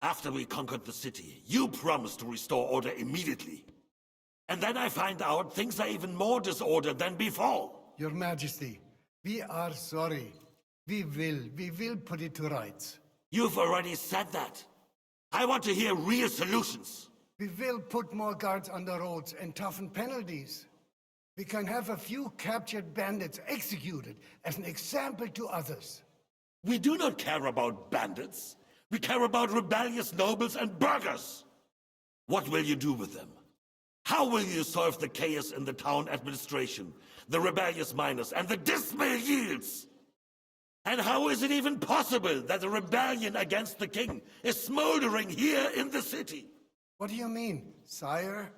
After we conquered the city, you promised to restore order immediately. And then I find out things are even more disordered than before. Your Majesty, we are sorry. We will put it to rights. You've already said that. I want to hear real solutions. We will put more guards on the roads and toughen penalties. We can have a few captured bandits executed as an example to others. We do not care about bandits. We care about rebellious nobles and burghers. What will you do with them? How will you solve the chaos in the town administration, the rebellious miners, and the dismal yields? And how is it even possible that a rebellion against the king is smoldering here in the city? What do you mean, sire?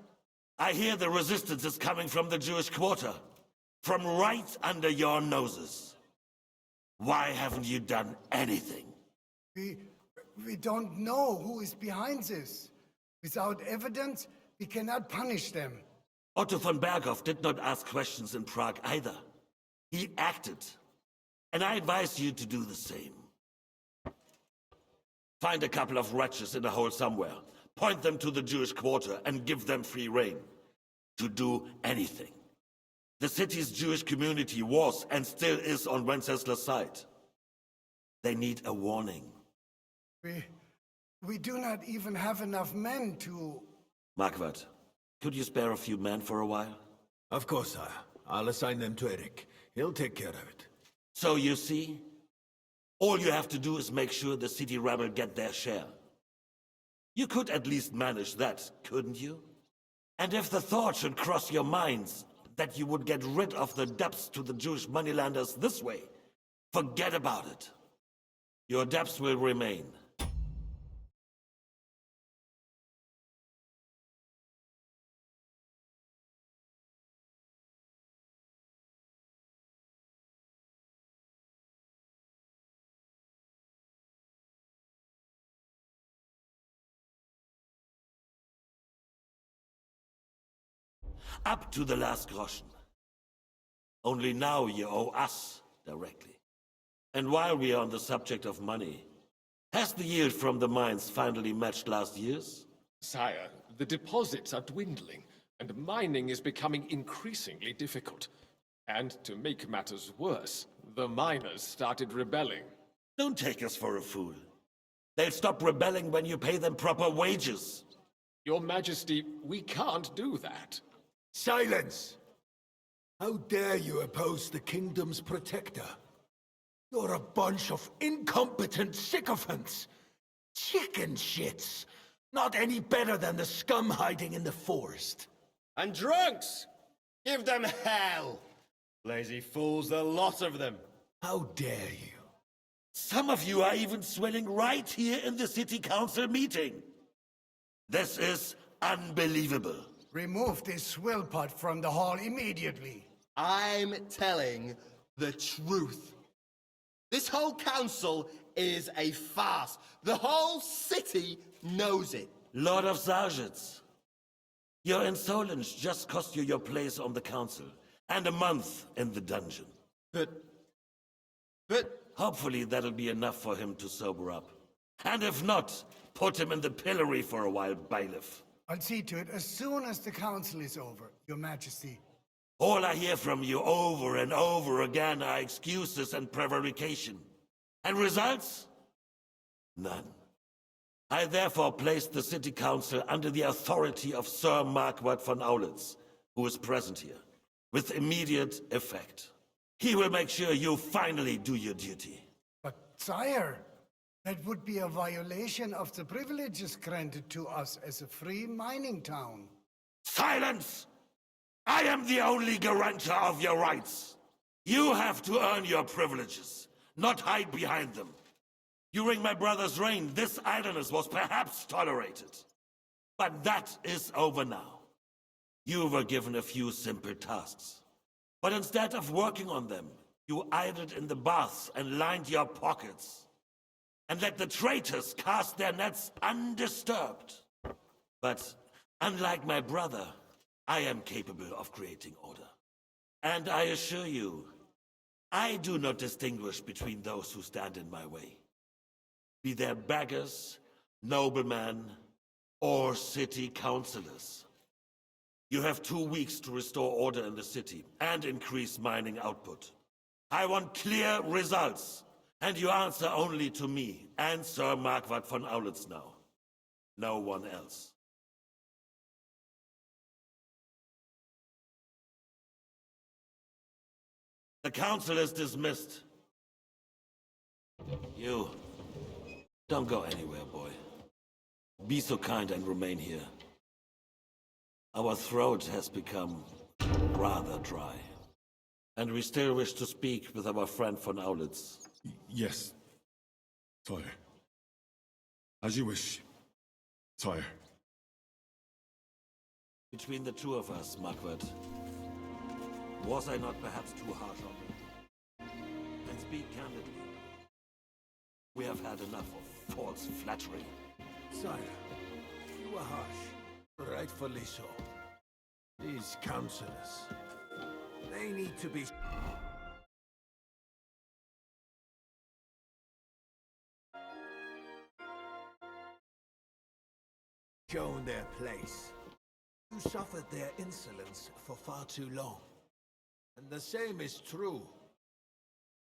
I hear the resistance is coming from the Jewish quarter, from right under your noses. Why haven't you done anything? We don't know who is behind this. Without evidence, we cannot punish them. Otto von Berghoff did not ask questions in Prague either. He acted. And I advise you to do the same. Find a couple of wretches in a hole somewhere, point them to the Jewish quarter, and give them free rein to do anything. The city's Jewish community was and still is on Wenceslas' side. They need a warning. We do not even have enough men to... Marquardt, could you spare a few men for a while? Of course, sire. I'll assign them to Eric. He'll take care of it. So you see, all you have to do is make sure the city rebel get their share. You could at least manage that, couldn't you? And if the thought should cross your minds that you would get rid of the debts to the Jewish moneylanders this way, forget about it. Your debts will remain. Up to the last groschen. Only now you owe us directly. And while we are on the subject of money, has the yield from the mines finally matched last year's? Sire, the deposits are dwindling, and mining is becoming increasingly difficult. And to make matters worse, the miners started rebelling. Don't take us for a fool. They'll stop rebelling when you pay them proper wages. Your Majesty, we can't do that. Silence! How dare you oppose the kingdom's protector? You're a bunch of incompetent sycophants! Chicken shits! Not any better than the scum hiding in the forest. And drunks! Give them hell! Lazy fools, the lot of them! How dare you? Some of you are even swilling right here in the city council meeting. This is unbelievable. Remove this swill pot from the hall immediately. I'm telling the truth. This whole council is a farce. The whole city knows it. Lord of Sargitz, your insolence just cost you your place on the council, and a month in the dungeon. But... Hopefully that'll be enough for him to sober up. And if not, put him in the pillory for a while, bailiff. I'll see to it as soon as the council is over, Your Majesty. All I hear from you over and over again are excuses and prevarication. And results? None. I therefore placed the city council under the authority of Sir Marquardt von Aulitz, who is present here, with immediate effect. He will make sure you finally do your duty. But, sire, that would be a violation of the privileges granted to us as a free mining town. Silence! I am the only guarantor of your rights. You have to earn your privileges, not hide behind them. During my brother's reign, this idleness was perhaps tolerated. But that is over now. You were given a few simple tasks. But instead of working on them, you idled in the baths and lined your pockets. And let the traitors cast their nets undisturbed. But unlike my brother, I am capable of creating order. And I assure you, I do not distinguish between those who stand in my way. Be they beggars, noblemen, or city councillors. You have 2 weeks to restore order in the city and increase mining output. I want clear results, and you answer only to me and Sir Marquardt von Aulitz now. No one else. The council is dismissed. You, don't go anywhere, boy. Be so kind and remain here. Our throat has become rather dry. And we still wish to speak with our friend von Aulitz. Yes, sire. As you wish, sire. Between the two of us, Marquardt, was I not perhaps too harsh on you? And speak candidly. We have had enough of false flattery. Sire, you are harsh. Rightfully so. These councillors, they need to be shown their place. You suffered their insolence for far too long. And the same is true.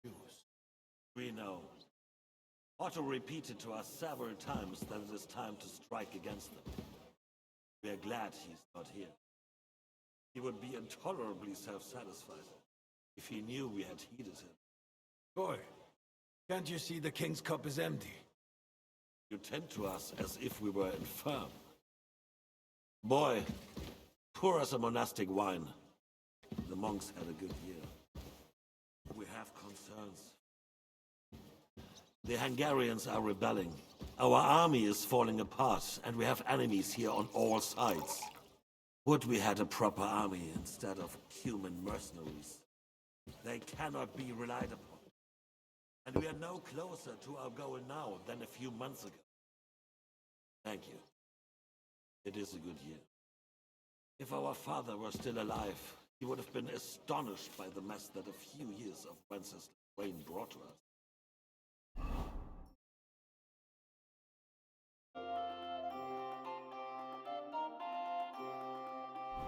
Jews. We know. Otto repeated to us several times that it is time to strike against them. We are glad he's not here. He would be intolerably self-satisfied if he knew we had heeded him. Boy, can't you see the king's cup is empty? You tend to us as if we were infirm. Boy, pour us a monastic wine. The monks had a good year. We have concerns. The Hungarians are rebelling. Our army is falling apart, and we have enemies here on all sides. Would we had a proper army instead of human mercenaries. They cannot be relied upon. And we are no closer to our goal now than a few months ago. Thank you. It is a good year. If our father were still alive, he would have been astonished by the mess that a few years of Wenceslas reign brought to us.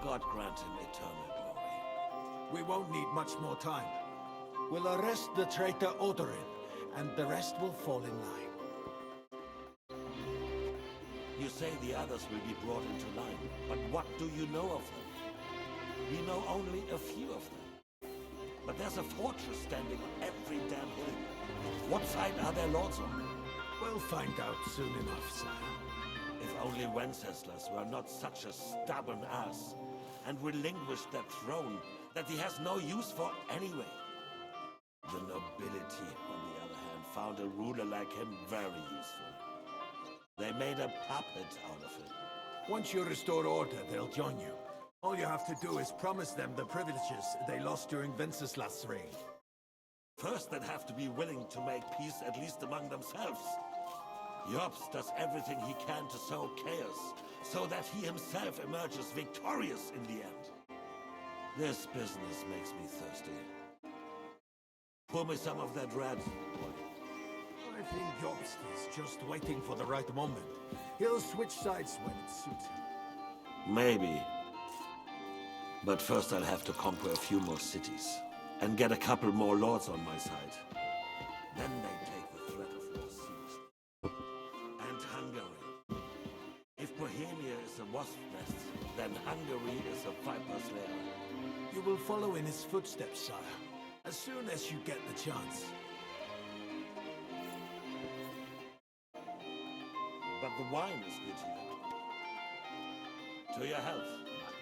God grant him eternal glory. We won't need much more time. We'll arrest the traitor Odorin, and the rest will fall in line. You say the others will be brought into line, but what do you know of them? We know only a few of them. But there's a fortress standing on every damn hill. What side are their lords on? We'll find out soon enough, sire. If only Wenceslas were not such a stubborn ass, and relinquished that throne that he has no use for anyway. The nobility, on the other hand, found a ruler like him very useful. They made a puppet out of him. Once you restore order, they'll join you. All you have to do is promise them the privileges they lost during Wenceslas' reign. First, they'd have to be willing to make peace at least among themselves. Jobs does everything he can to sow chaos, so that he himself emerges victorious in the end. This business makes me thirsty. Pour me some of that red, boy. I think Jobst is just waiting for the right moment. He'll switch sides when it suits him. Maybe. But first I'll have to conquer a few more cities, and get a couple more lords on my side. Then they take the threat of war seriously. And Hungary. If Bohemia is a wasp nest, then Hungary is a viper's lair. You will follow in his footsteps, sire, as soon as you get the chance. But the wine is good here. To your health, Margaret.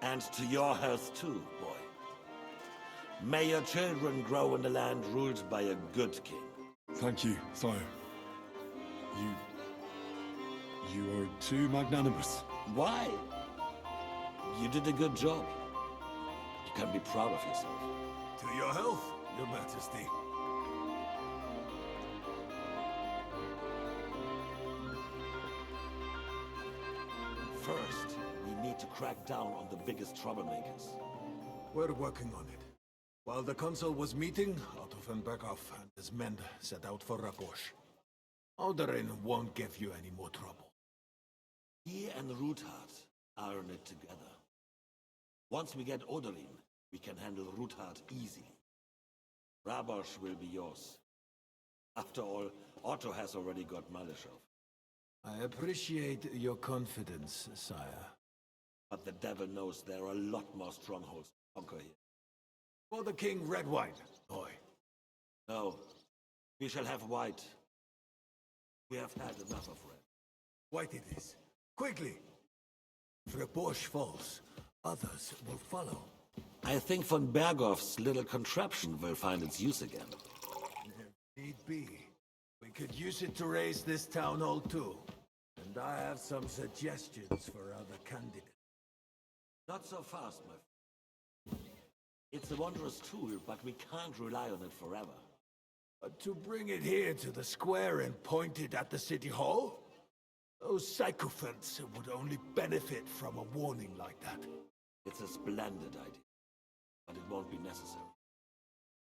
And to your health too, boy. May your children grow in a land ruled by a good king. Thank you, sire. You are too magnanimous. Why? You did a good job. You can be proud of yourself. To your health, your majesty. First, we need to crack down on the biggest troublemakers. We're working on it. While the council was meeting, Otto von Berghoff and his men set out for Rabosch. Alderin won't give you any more trouble. He and Ruthard are in it together. Once we get Oderin, we can handle Ruthard easily. Rabosch will be yours. After all, Otto has already got Malishov. I appreciate your confidence, sire. But the devil knows there are a lot more strongholds to conquer here. For the king, red wine, boy. No, we shall have white. We have had enough of red. White it is. Quickly! If Rabosch falls, others will follow. I think von Berghoff's little contraption will find its use again. If need be, we could use it to raise this town hall too. And I have some suggestions for other candidates. Not so fast, my friend. It's a wondrous tool, but we can't rely on it forever. But to bring it here to the square and point it at the city hall? Those sycophants would only benefit from a warning like that. It's a splendid idea, but it won't be necessary.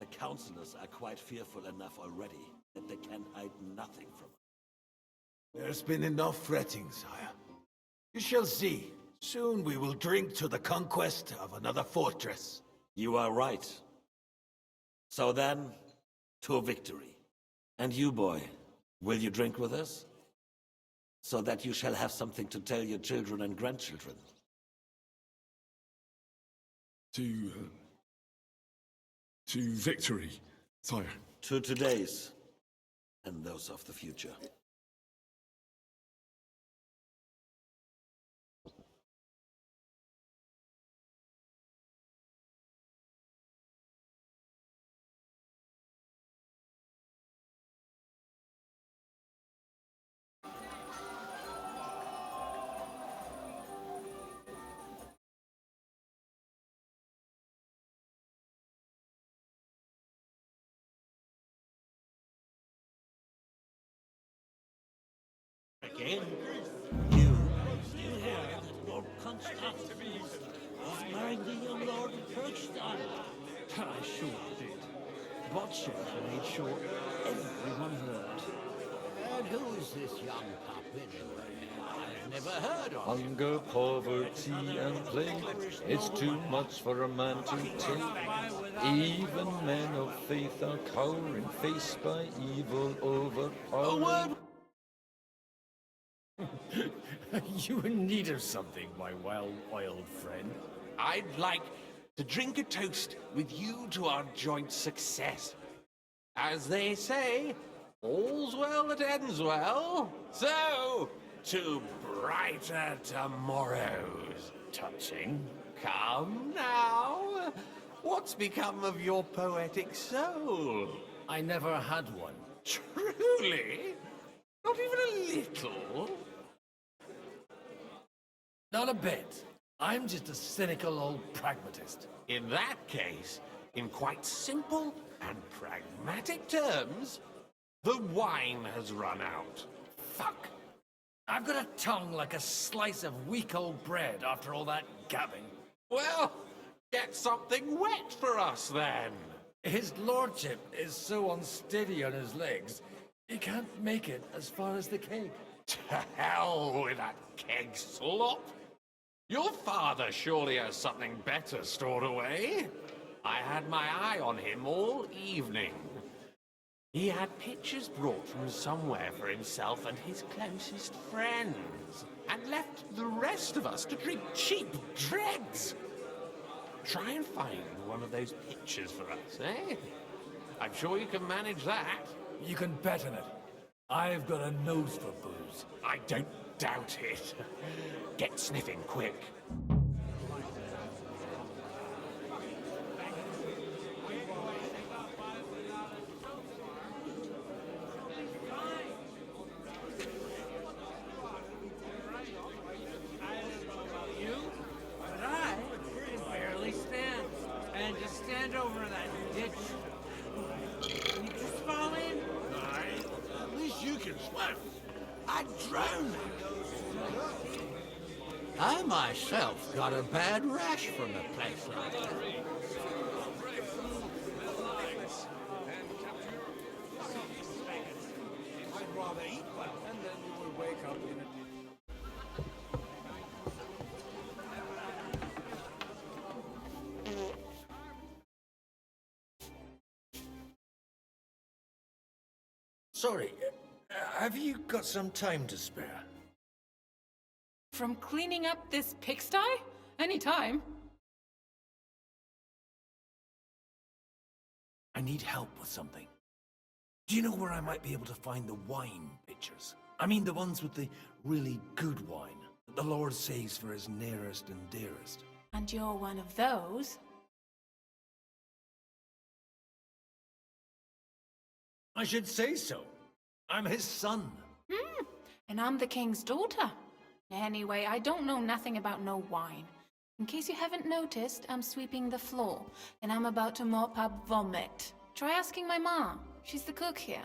The councillors are quite fearful enough already that they can hide nothing from us. There's been enough fretting, sire. You shall see. Soon we will drink to the conquest of another fortress. You are right. So then, to victory. And you, boy, will you drink with us? So that you shall have something to tell your children and grandchildren. To victory, sire. To today's, and those of the future. Again? You heard that Lord Constance was marrying the young Lord of Kirkstein. I sure did. Botchef made sure everyone heard. And who is this young pup anyway? I've never heard of him. Hunger, poverty, and plague, it's too much for a man to take. Even men of faith are cowering, faced by evil overpowering. You in need of something, my well-oiled friend? I'd like to drink a toast with you to our joint success. As they say, all's well that ends well. So, to brighter tomorrows. Touching. Come now. What's become of your poetic soul? I never had one. Truly? Not even a little? Not a bit. I'm just a cynical old pragmatist. In that case, in quite simple and pragmatic terms, the wine has run out. Fuck. I've got a tongue like a slice of weak old bread after all that gabbing. Well, get something wet for us then. His lordship is so unsteady on his legs, he can't make it as far as the keg. To hell with that keg slop. Your father surely has something better stored away. I had my eye on him all evening. He had pictures brought from somewhere for himself and his closest friends, and left the rest of us to drink cheap dregs. Try and find one of those pictures for us, eh? I'm sure you can manage that. You can bet on it. I've got a nose for booze. I don't doubt it. Get sniffing quick. But I can barely stand. And just stand over that ditch. You just fall in. At least you can swim. I'd drown. I myself got a bad rash from a place like that. rather eat well, and then you will wake up in a... Sorry, have you got some time to spare? From cleaning up this pigsty? Any time. I need help with something. Do you know where I might be able to find the wine pitchers? I mean the ones with the really good wine that the Lord saves for his nearest and dearest. And you're one of those? I should say so. I'm his son. And I'm the king's daughter. Anyway, I don't know nothing about no wine. In case you haven't noticed, I'm sweeping the floor, and I'm about to mop up vomit. Try asking my ma. She's the cook here.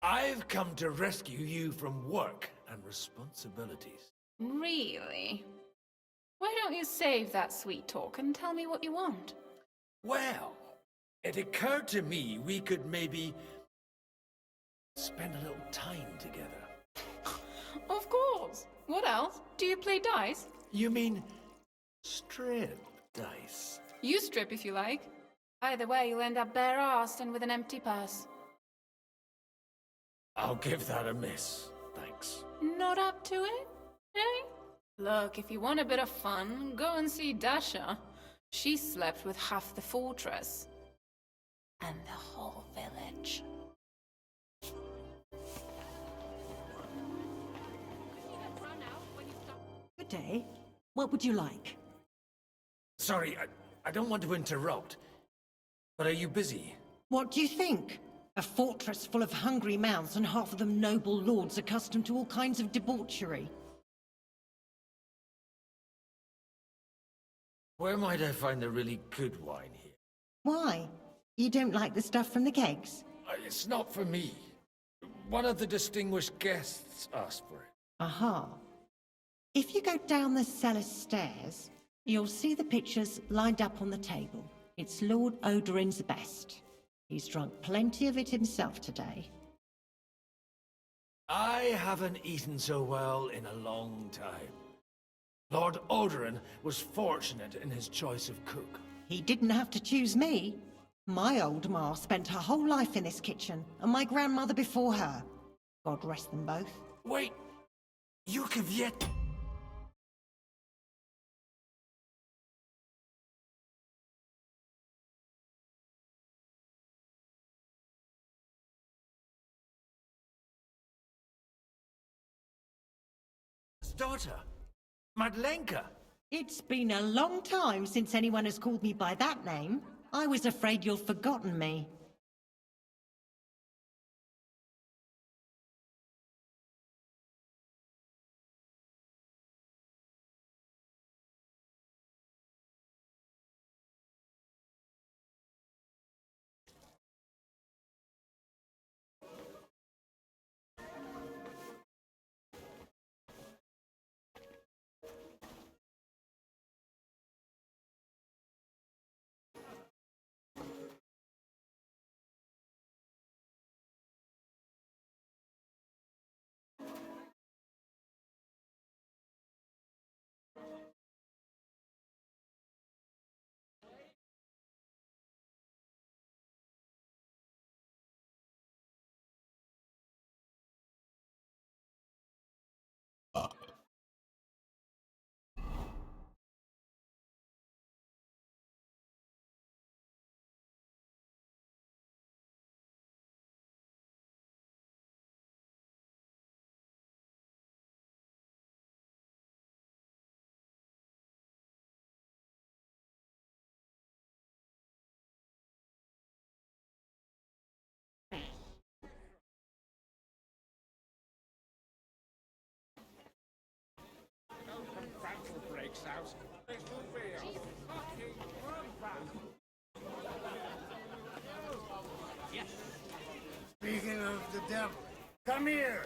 I've come to rescue you from work and responsibilities. Really? Why don't you save that sweet talk and tell me what you want? Well, it occurred to me we could maybe spend a little time together. Of course. What else? Do you play dice? You mean strip dice? You strip if you like. Either way, you'll end up bare-arsed and with an empty purse. I'll give that a miss, thanks. Not up to it, eh? Look, if you want a bit of fun, go and see Dasha. She slept with half the fortress. And the whole village. Good day. What would you like? Sorry, I don't want to interrupt, but are you busy? What do you think? A fortress full of hungry mouths and half of them noble lords accustomed to all kinds of debauchery. Where might I find the really good wine here? Why? You don't like the stuff from the kegs? It's not for me. One of the distinguished guests asked for it. Aha. If you go down the cellar stairs, you'll see the pictures lined up on the table. It's Lord Odorin's best. He's drunk plenty of it himself today. I haven't eaten so well in a long time. Lord Odorin was fortunate in his choice of cook. He didn't have to choose me. My old ma spent her whole life in this kitchen, and my grandmother before her. God rest them both. Wait, you have yet... Daughter, Madlenka. It's been a long time since anyone has called me by that name. I was afraid you'd forgotten me. Breaks out. This will be a fucking Yes. Speaking of the devil, come here.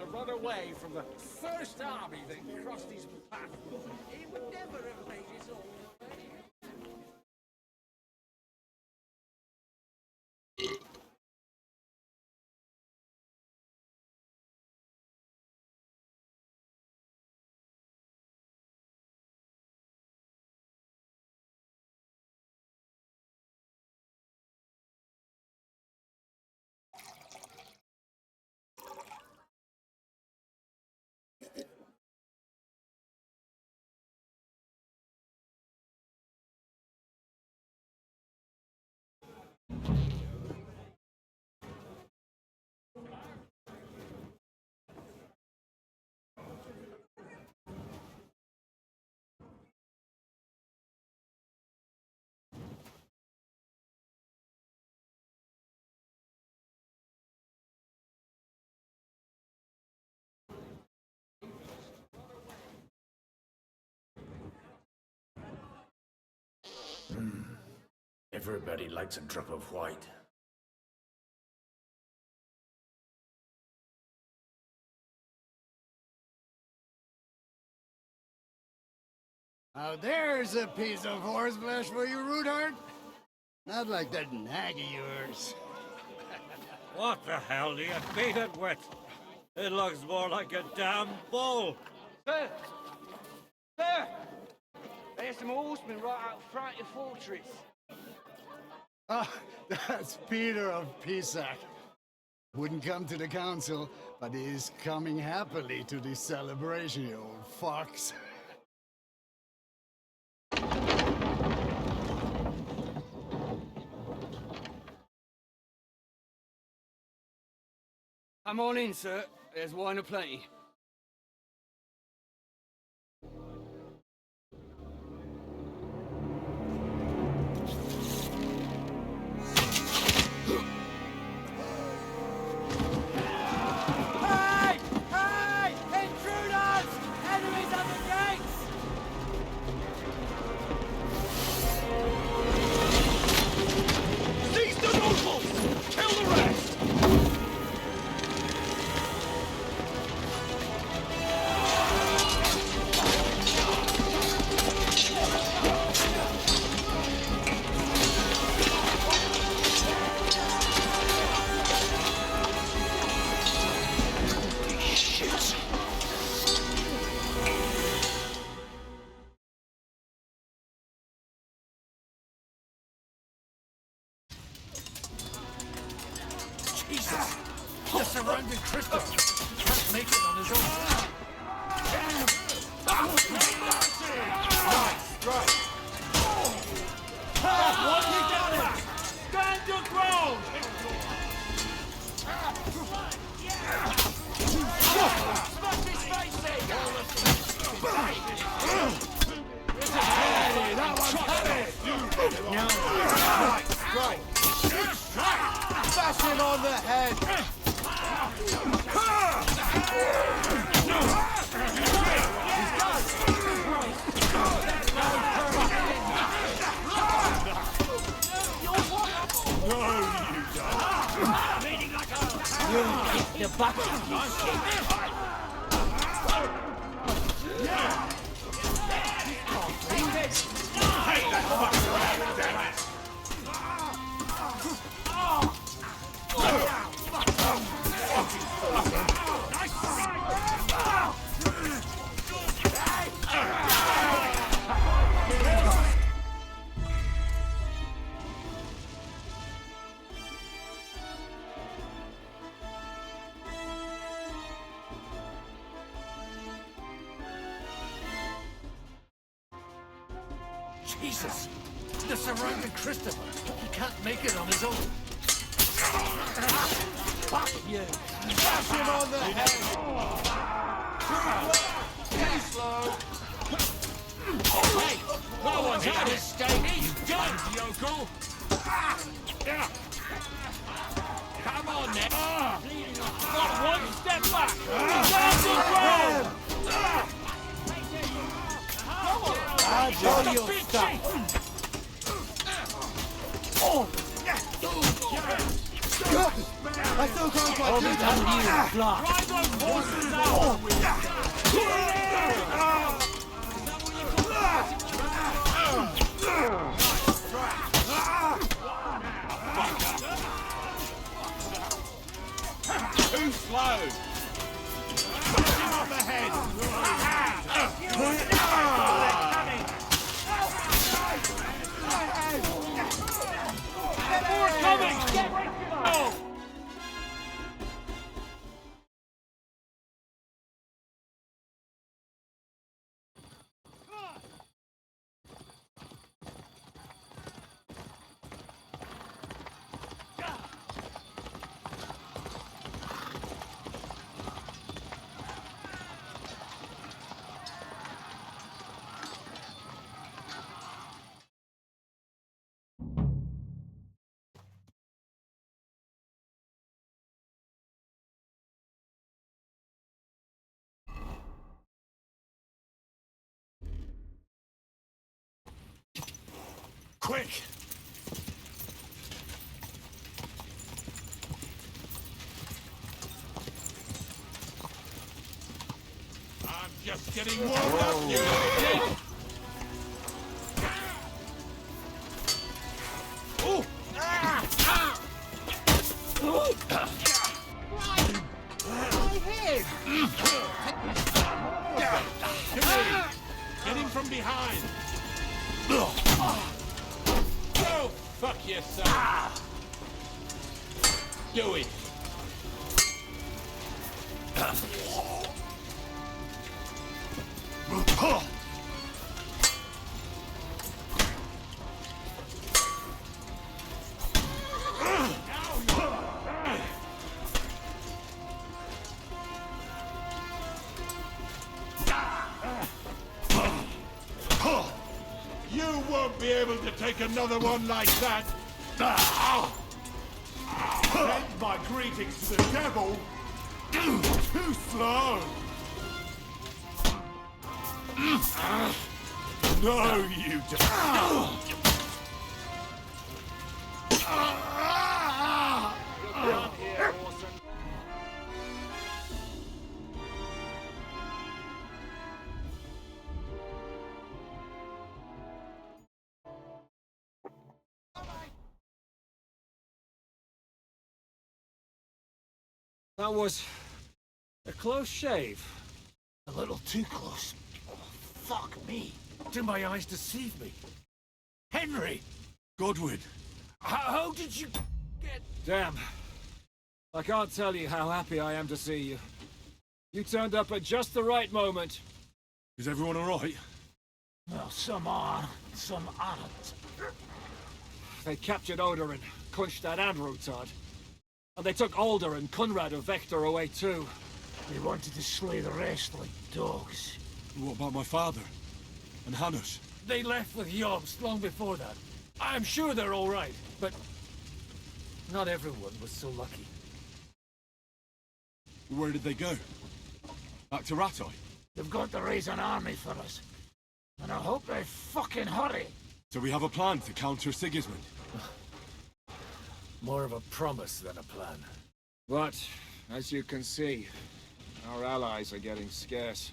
to run away from the first army that crossed his path. He would never have made his own. Everybody likes a drop of white. Now there's a piece of horseflesh for you, Rootheart. Not like that nag of yours. What the hell do you beat it with? It looks more like a damn bull. Sir! Sir! There's some horsemen right out front of the fortress. Ah, that's Peter of Pisac. Wouldn't come to the council, but is coming happily to the celebration, you old fox. Come on in, sir. There's wine aplenty. Hey! Hey! Intruders! Enemies at the gates! Seize the nobles! Kill the rest! Jesus! The surrounded Christopher can't make it on his own. Right. What you got him? Stand your ground! Smash his face in! That one's heavy! Right. Bash him on the head! The bucket, you Jesus! The surrounded Christopher. He can't make it on his own. Fuck you! Bash him on the head! Too slow! Hey! No one's here to stay! He's done, yokel! Come on, now! Not one step back! Down the ground! Hold your stuff! I still can't quite do that. Drive those horses out! Too slow! Smash him off the head! More coming! Get ready to go! Quick! I'm just getting warmed up, you idiot! Oh! Get him from behind! Go fuck yourself! Do it! You won't be able to take another one like that! Send my greetings to the devil! Too slow! No, you don't! That was a close shave. A little too close. Oh, fuck me. Do my eyes deceive me? Henry! Godwin! How did you get... Damn. I can't tell you how happy I am to see you. You turned up at just the right moment. Is everyone alright? Well, some are, some aren't. They captured Odorin, Kunstad and Rutard. And they took Alder and Kunrad of Vector away too. They wanted to slay the rest like dogs. What about my father? And Hanush? They left with Jobst long before that. I'm sure they're all right, but not everyone was so lucky. Where did they go? Back to Rattay? They've got to raise an army for us. And I hope they fucking hurry. So we have a plan to counter Sigismund? More of a promise than a plan. But, as you can see, our allies are getting scarce.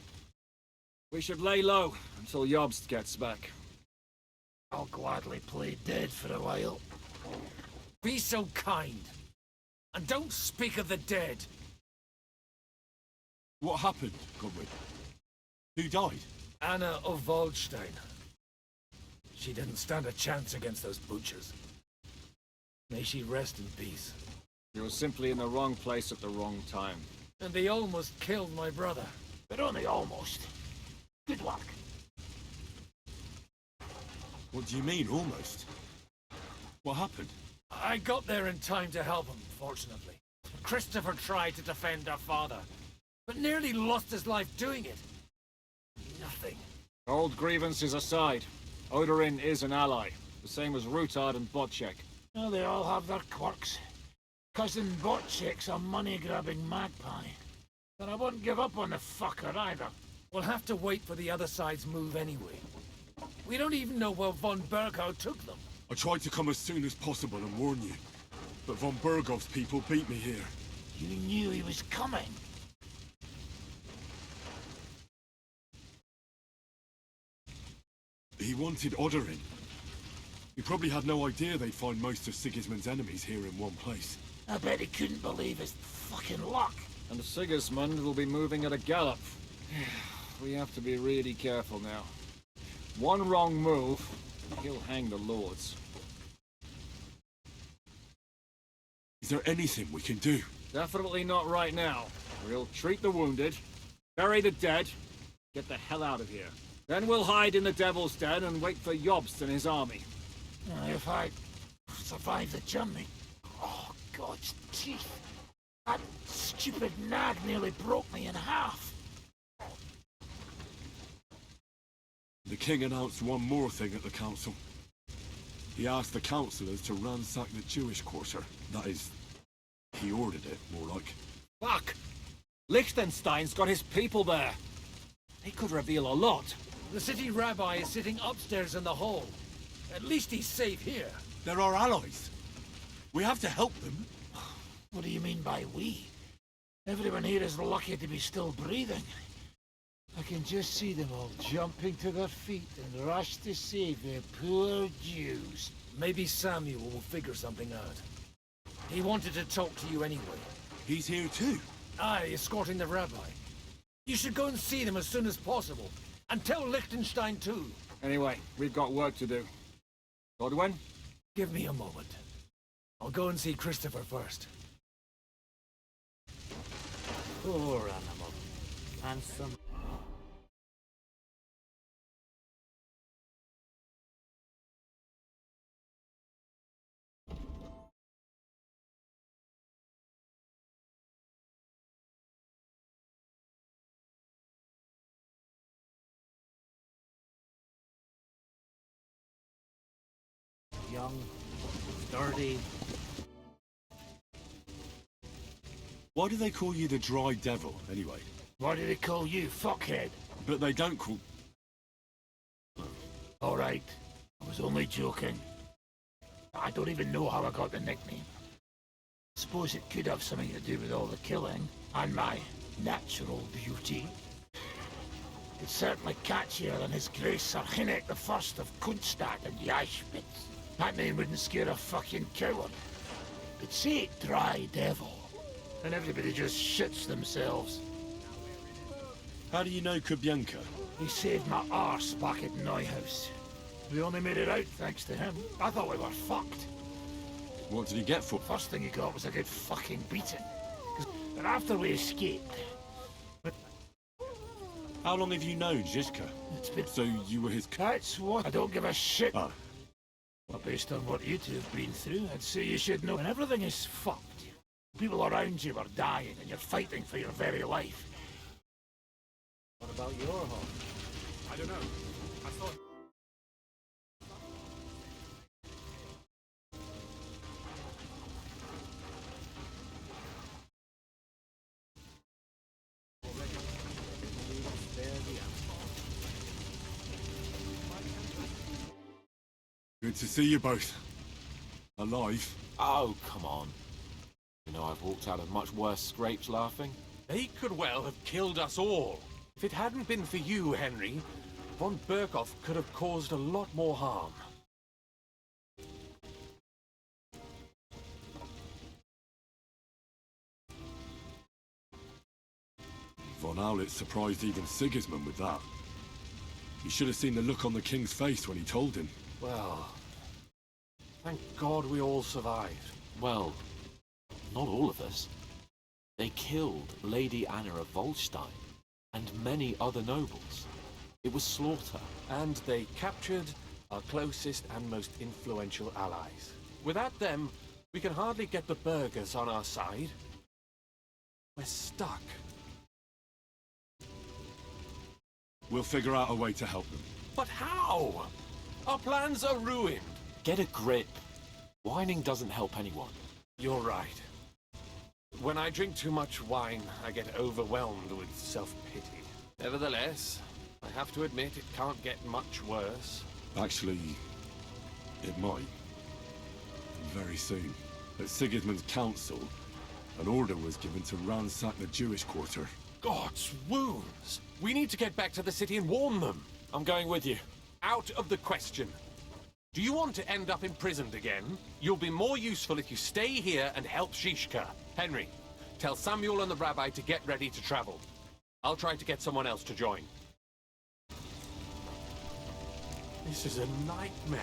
We should lay low until Jobst gets back. I'll gladly play dead for a while. Be so kind. And don't speak of the dead. What happened, Godwin? Who died? Anna of Waldstein. She didn't stand a chance against those butchers. May she rest in peace. She was simply in the wrong place at the wrong time. And they almost killed my brother. But only almost. Good luck. What do you mean, almost? What happened? I got there in time to help him, fortunately. Christopher tried to defend our father, but nearly lost his life doing it. Nothing. Old grievances aside, Odorin is an ally, the same as Rutard and Botchek. Well, they all have their quirks. Cousin Botchek's a money-grabbing magpie. But I wouldn't give up on the fucker either. We'll have to wait for the other side's move anyway. We don't even know where von Berghow took them. I tried to come as soon as possible and warn you, but von Bergov's people beat me here. You knew he was coming. He wanted Odorin. He probably had no idea they'd find most of Sigismund's enemies here in one place. I bet he couldn't believe his fucking luck. And Sigismund will be moving at a gallop. We have to be really careful now. One wrong move, and he'll hang the lords. Is there anything we can do? Definitely not right now. We'll treat the wounded, bury the dead, get the hell out of here. Then we'll hide in the Devil's Den and wait for Jobst and his army. If I survive the journey... Oh, God's teeth. That stupid nag nearly broke me in half. The king announced one more thing at the council. He asked the councillors to ransack the Jewish quarter. That is, he ordered it, more like. Fuck! Liechtenstein's got his people there. They could reveal a lot. The city rabbi is sitting upstairs in the hall. At least he's safe here. They're our allies. We have to help them. What do you mean by we? Everyone here is lucky to be still breathing. I can just see them all jumping to their feet and rush to save their poor Jews. Maybe Samuel will figure something out. He wanted to talk to you anyway. He's here too. Aye, escorting the rabbi. You should go and see them as soon as possible. And tell Liechtenstein too. Anyway, we've got work to do. Godwin? Give me a moment. I'll go and see Christopher first. Poor animal. Handsome. Young, sturdy. Why do they call you the Dry Devil, anyway? Why do they call you fuckhead? But they don't call... All right, I was only joking. I don't even know how I got the nickname. Suppose it could have something to do with all the killing and my natural beauty. It's certainly catchier than His Grace Sir Hinnek the First of Kunstadt and Yashpitz. That name wouldn't scare a fucking coward. But say it Dry Devil, and everybody just shits themselves. How do you know Kubyanka? He saved my arse back at Neuhaus. We only made it out thanks to him. I thought we were fucked. What did he get for? First thing he got was a good fucking beating. But after we escaped... How long have you known Zizka? It's been... So you were his... That's what... I don't give a shit. Ah. Well, based on what you two have been through, I'd say you should know when everything is fucked. People around you are dying, and you're fighting for your very life. What about your home? I don't know. I thought... Good to see you both. Alive. Oh, come on. You know I've walked out of much worse scrapes laughing. They could well have killed us all. If it hadn't been for you, Henry, von Berkhoff could have caused a lot more harm. Von Aulitz surprised even Sigismund with that. You should have seen the look on the king's face when he told him. Well, thank God we all survived. Well, not all of us. They killed Lady Anna of Volstein and many other nobles. It was slaughter. And they captured our closest and most influential allies. Without them, we can hardly get the burghers on our side. We're stuck. We'll figure out a way to help them. But how? Our plans are ruined. Get a grip. Whining doesn't help anyone. You're right. When I drink too much wine, I get overwhelmed with self-pity. Nevertheless, I have to admit it can't get much worse. Actually, it might. Very soon. At Sigismund's council, An order was given to ransack the Jewish quarter. God's wounds! We need to get back to the city and warn them. I'm going with you. Out of the question. Do you want to end up imprisoned again? You'll be more useful if you stay here and help Shishka. Henry, tell Samuel and the rabbi to get ready to travel. I'll try to get someone else to join. This is a nightmare.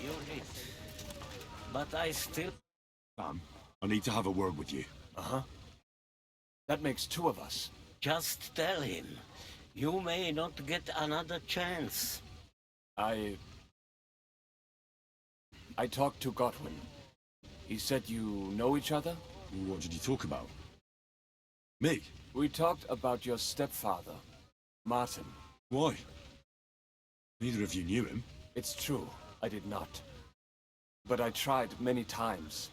You're it. But I still... Sam, I need to have a word with you. Uh-huh. That makes two of us. Just tell him. You may not get another chance. I talked to Godwin. He said you know each other? What did you talk about? Me? We talked about your stepfather, Martin. Why? Neither of you knew him. It's true, I did not. But I tried many times.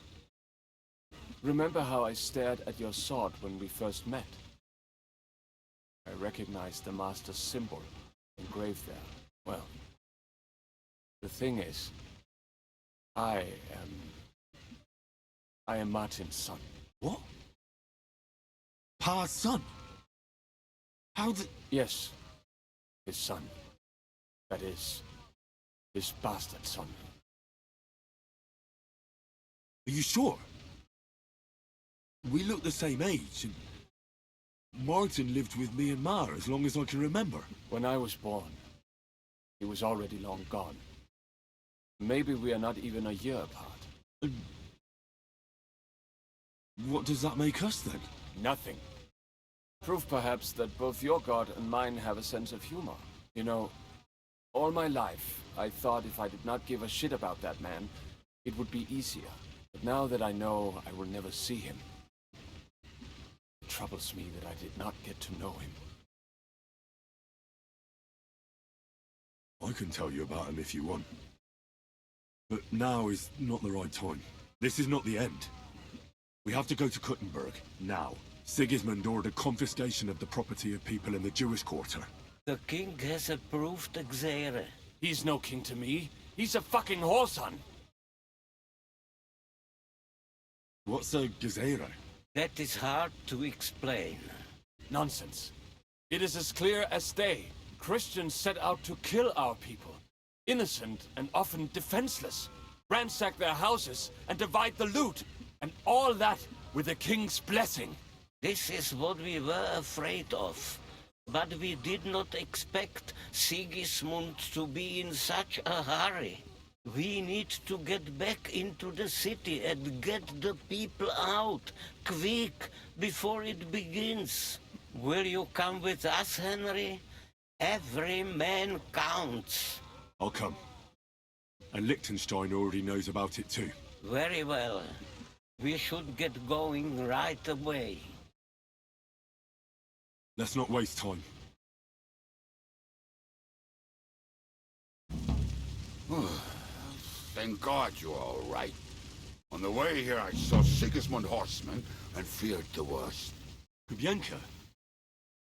Remember how I stared at your sword when we first met? I recognized the Master's symbol engraved there. Well, the thing is, I am Martin's son. What? Pa's son? How did... Yes, his son. That is, his bastard son. Are you sure? We look the same age, and Martin lived with me and Ma as long as I can remember. When I was born, he was already long gone. Maybe we are not even a year apart. What does that make us, then? Nothing. Proof, perhaps, that both your God and mine have a sense of humor. You know, all my life, I thought if I did not give a shit about that man, it would be easier. But now that I know I will never see him, it troubles me that I did not get to know him. I can tell you about him if you want. But now is not the right time. This is not the end. We have to go to Kuttenberg, now. Sigismund ordered confiscation of the property of people in the Jewish quarter. The king has approved Xere. He's no king to me. He's a fucking whoreson. What's a Gezerah? That is hard to explain. Nonsense. It is as clear as day. Christians set out to kill our people. Innocent and often defenseless. Ransack their houses and divide the loot. And all that with the king's blessing. This is what we were afraid of. But we did not expect Sigismund to be in such a hurry. We need to get back into the city and get the people out, quick, before it begins. Will you come with us, Henry? Every man counts. I'll come. And Liechtenstein already knows about it too. Very well. We should get going right away. Let's not waste time. Thank God you're all right. On the way here, I saw Sigismund horsemen and feared the worst. Bianca,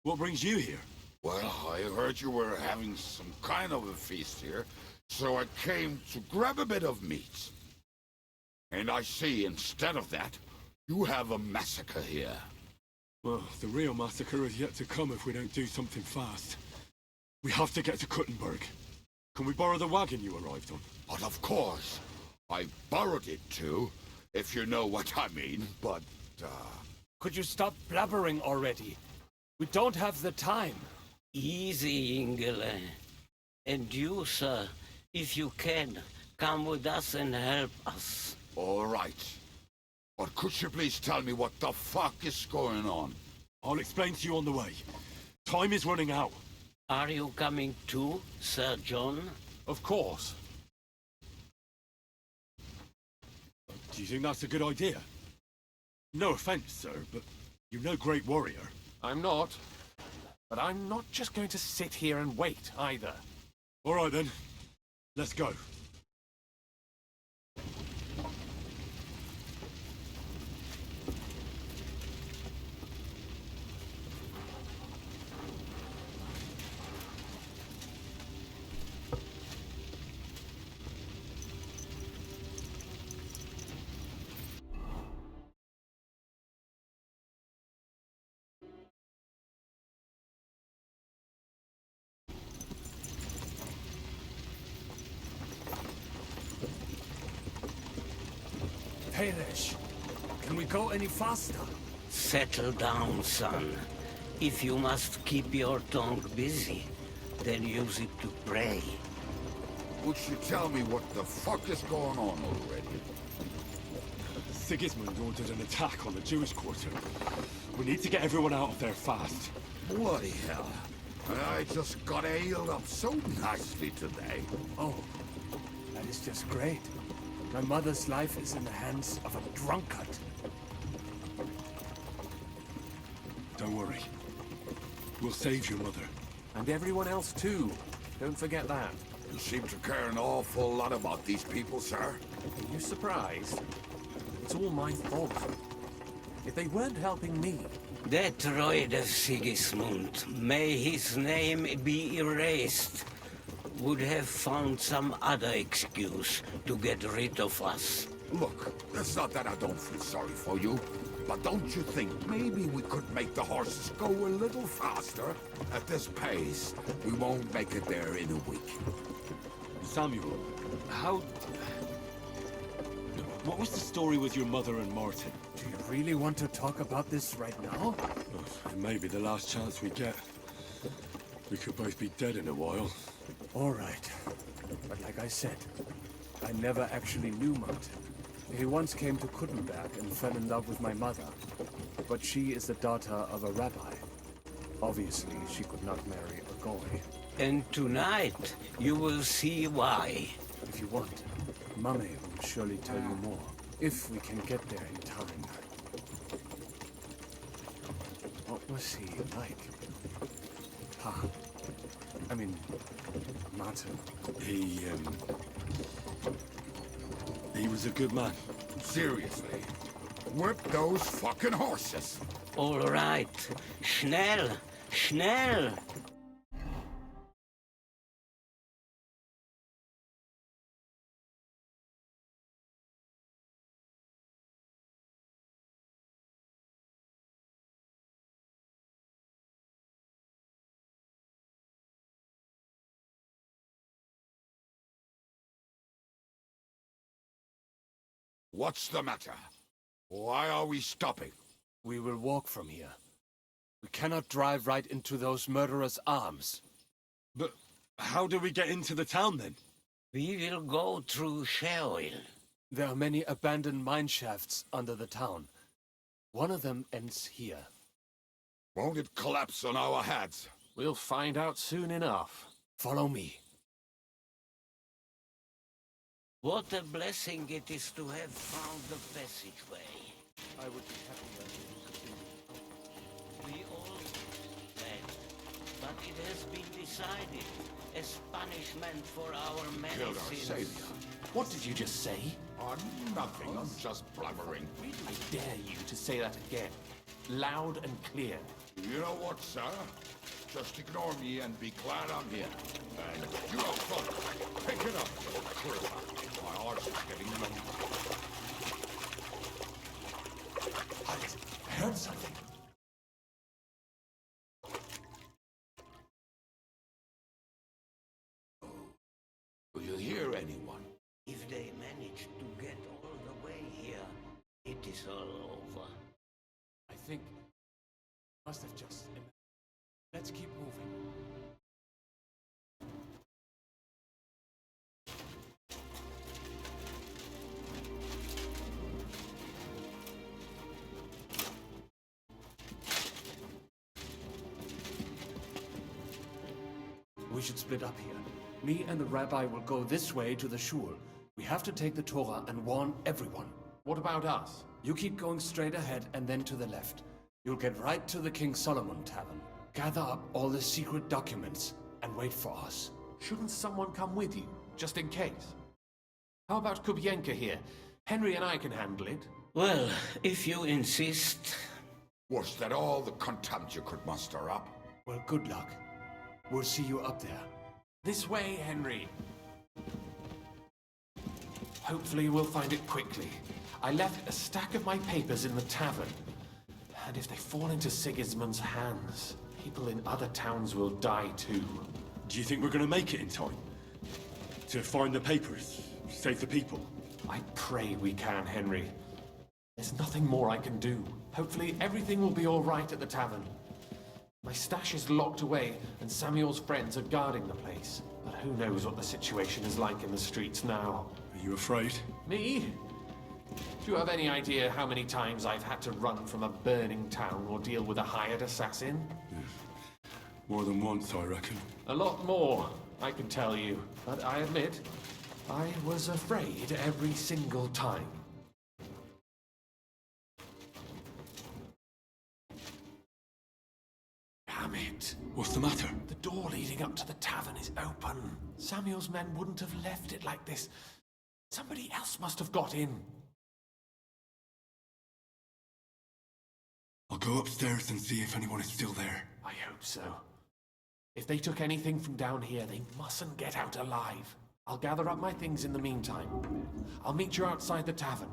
what brings you here? Well, I heard you were having some kind of a feast here, so I came to grab a bit of meat. And I see, instead of that, you have a massacre here. Well, the real massacre is yet to come if we don't do something fast. We have to get to Kuttenberg. Can we borrow the wagon you arrived on? But of course. I borrowed it too, if you know what I mean, but, Could you stop blabbering already? We don't have the time. Easy, Ingele. And you, sir, if you can, come with us and help us. All right. But could you please tell me what the fuck is going on? I'll explain to you on the way. Time is running out. Are you coming too, Sir John? Of course. Do you think that's a good idea? No offense, sir, but you're no great warrior. I'm not. But I'm not just going to sit here and wait, either. All right, then. Let's go. Perish. Can we go any faster? Settle down, son. If you must keep your tongue busy, then use it to pray. Would you tell me what the fuck is going on already? Sigismund ordered an attack on the Jewish quarter. We need to get everyone out of there fast. Bloody hell. I just got ailed up so nicely today. Oh, that is just great. My mother's life is in the hands of a drunkard. Don't worry. We'll save your mother. And everyone else too. Don't forget that. You seem to care an awful lot about these people, sir. Are you surprised? It's all my fault. If they weren't helping me... That droid of Sigismund, may his name be erased, would have found some other excuse to get rid of us. Look, it's not that I don't feel sorry for you, but don't you think maybe we could make the horses go a little faster? At this pace, we won't make it there in a week. Samuel, how... What was the story with your mother and Martin? Do you really want to talk about this right now? It may be the last chance we get. We could both be dead in a while. All right. But like I said, I never actually knew Martin. He once came to Kuttenberg and fell in love with my mother. But she is the daughter of a rabbi. Obviously, she could not marry a goy. And tonight, you will see why. If you want, Mummy will surely tell you more. If we can get there in time. What was he like? I mean, Martin. He was a good man. Seriously. Whip those fucking horses. All right. Schnell! Schnell! What's the matter? Why are we stopping? We will walk from here. We cannot drive right into those murderers' arms. But how do we get into the town, then? We will go through Sheol. There are many abandoned mine shafts under the town. One of them ends here. Won't it collapse on our heads? We'll find out soon enough. Follow me. What a blessing it is to have found the passageway. I would be happier if you could be. We all fled, but it has been decided as punishment for our many Killed our sins. savior. What did you just say? Nothing, I'm just blabbering. I dare you to say that again. Loud and clear. You know what, sir? Just ignore me and be glad I'm here. And you up front, pick it up. My arse is getting numb. I heard something. Do you hear anyone? If they manage to get all the way here, it is all over. I think... must have just... Let's keep moving. should split up here. Me and the rabbi will go this way to the shul. We have to take the Torah and warn everyone. What about us? You keep going straight ahead and then to the left. You'll get right to the King Solomon Tavern. Gather up all the secret documents and wait for us. Shouldn't someone come with you, just in case? How about Kubienka here? Henry and I can handle it. Well, if you insist. Was that all the contempt you could muster up? Well, good luck. We'll see you up there. This way, Henry. Hopefully we'll find it quickly. I left a stack of my papers in the tavern. And if they fall into Sigismund's hands, people in other towns will die too. Do you think we're gonna make it in time? To find the papers? Save the people? I pray we can, Henry. There's nothing more I can do. Hopefully everything will be all right at the tavern. My stash is locked away, and Samuel's friends are guarding the place. But who knows what the situation is like in the streets now. Are you afraid? Me? Do you have any idea how many times I've had to run from a burning town or deal with a hired assassin? More than once, I reckon. A lot more, I can tell you. But I admit, I was afraid every single time. Damn it. What's the matter? The door leading up to the tavern is open. Samuel's men wouldn't have left it like this. Somebody else must have got in. I'll go upstairs and see if anyone is still there. I hope so. If they took anything from down here, they mustn't get out alive. I'll gather up my things in the meantime. I'll meet you outside the tavern.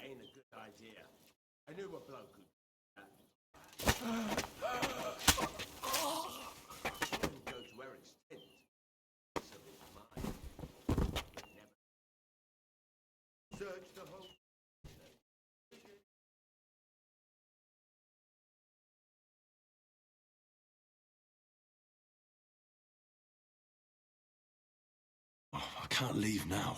Ain't a good idea. I knew a bloke who go to Eric's tent. So it's mine. Never search the whole. Oh, I can't leave now.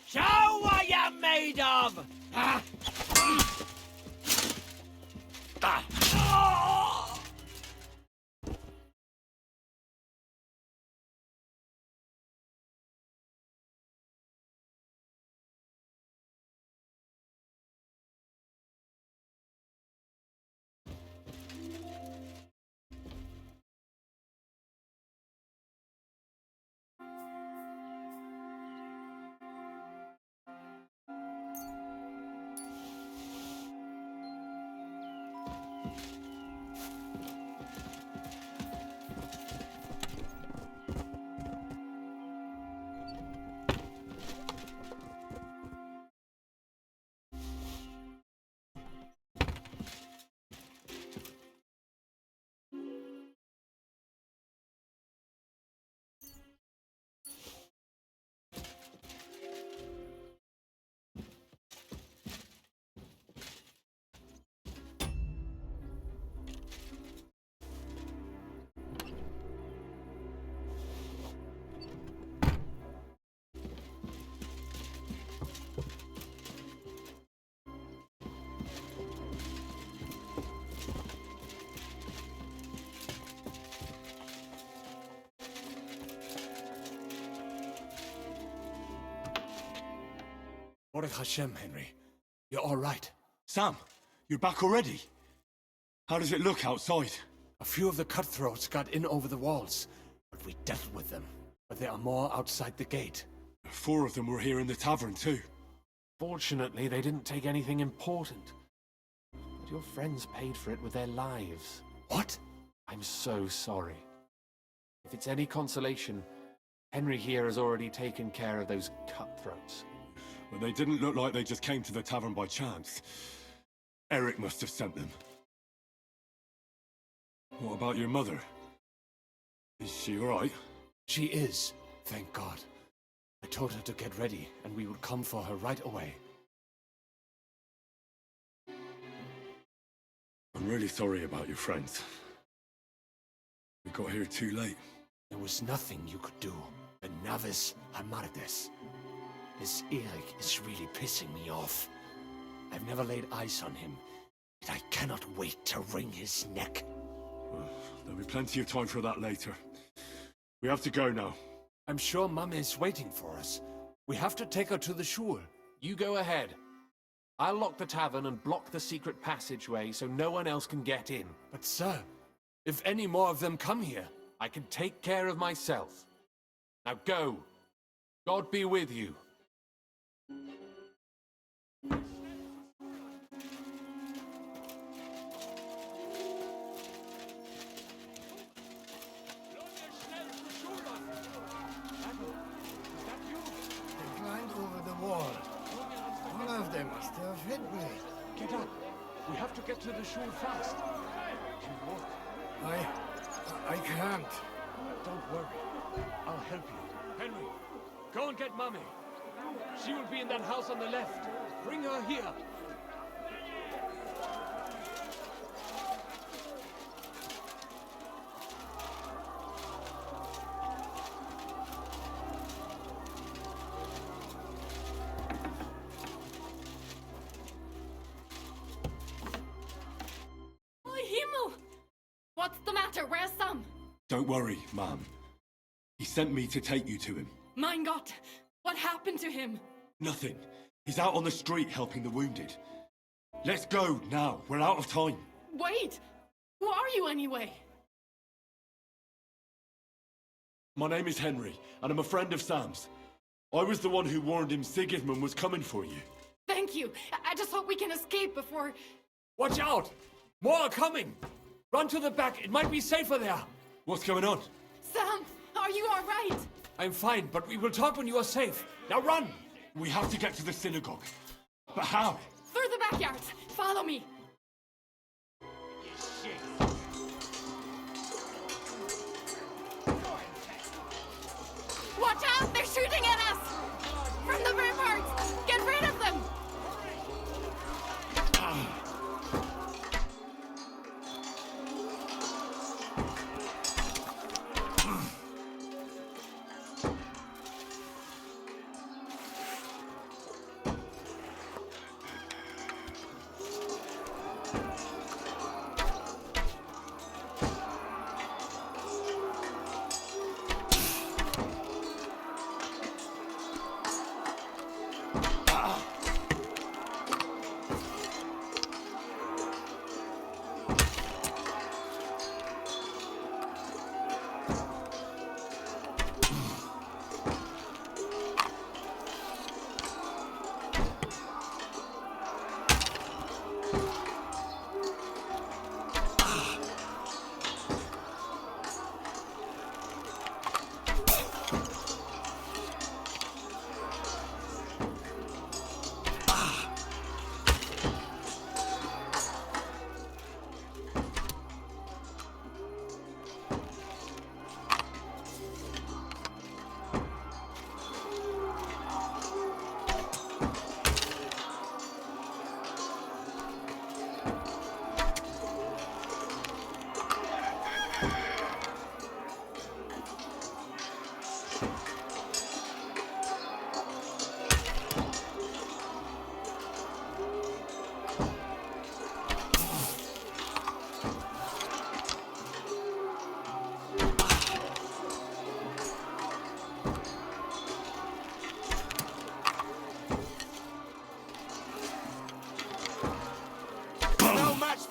Show what you're made of! Baruch Hashem, Henry. You're all right. Sam, you're back already? How does it look outside? A few of the cutthroats got in over the walls, but we dealt with them. But there are more outside the gate. 4 of them were here in the tavern too. Fortunately, they didn't take anything important. But your friends paid for it with their lives. What? I'm so sorry. If it's any consolation, Henry here has already taken care of those cutthroats. Well, they didn't look like they just came to the tavern by chance. Eric must have sent them. What about your mother? Is she all right? She is, thank God. I told her to get ready, and we would come for her right away. I'm really sorry about your friends. We got here too late. There was nothing you could do. The Navis Amardes. This Eric is really pissing me off. I've never laid eyes on him, but I cannot wait to wring his neck. Well, there'll be plenty of time for that later. We have to go now. I'm sure Mum is waiting for us. We have to take her to the shul. You go ahead. I'll lock the tavern and block the secret passageway so no one else can get in. But sir, if any more of them come here... I can take care of myself. Now go. God be with you. They climbed over the wall. One of them must have hit me. Get up. We have to get to the shul fast. Can you walk? I can't. Don't worry. I'll help you. Henry, go and get Mummy. She will be in that house on the left. Bring her here. What's the matter? Where's Sam? Don't worry, Ma'am. He sent me to take you to him. Mein Gott! What happened to him? Nothing. He's out on the street helping the wounded. Let's go now. We're out of time. Wait! Who are you anyway? My name is Henry, and I'm a friend of Sam's. I was the one who warned him Sigismund was coming for you. Thank you. I just hope we can escape before... Watch out! More are coming! Run to the back. It might be safer there. What's going on? Sam, are you all right? I'm fine, but we will talk when you are safe. Now run! We have to get to the synagogue. But how? Through the backyard. Follow me. Watch out! They're shooting at us! From the ramparts! Get rid of them!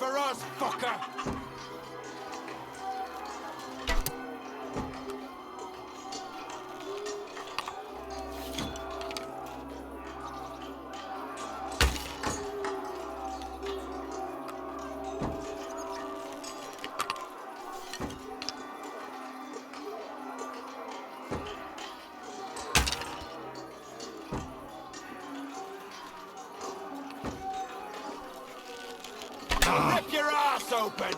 for us, fucker! Rip your ass open!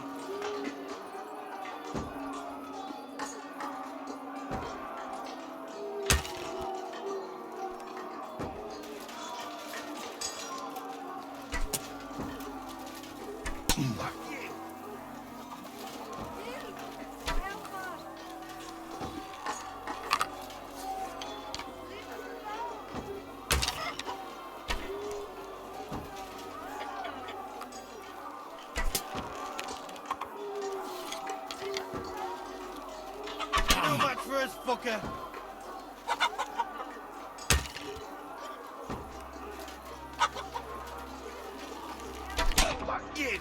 How much for us, fucker? Fuck you!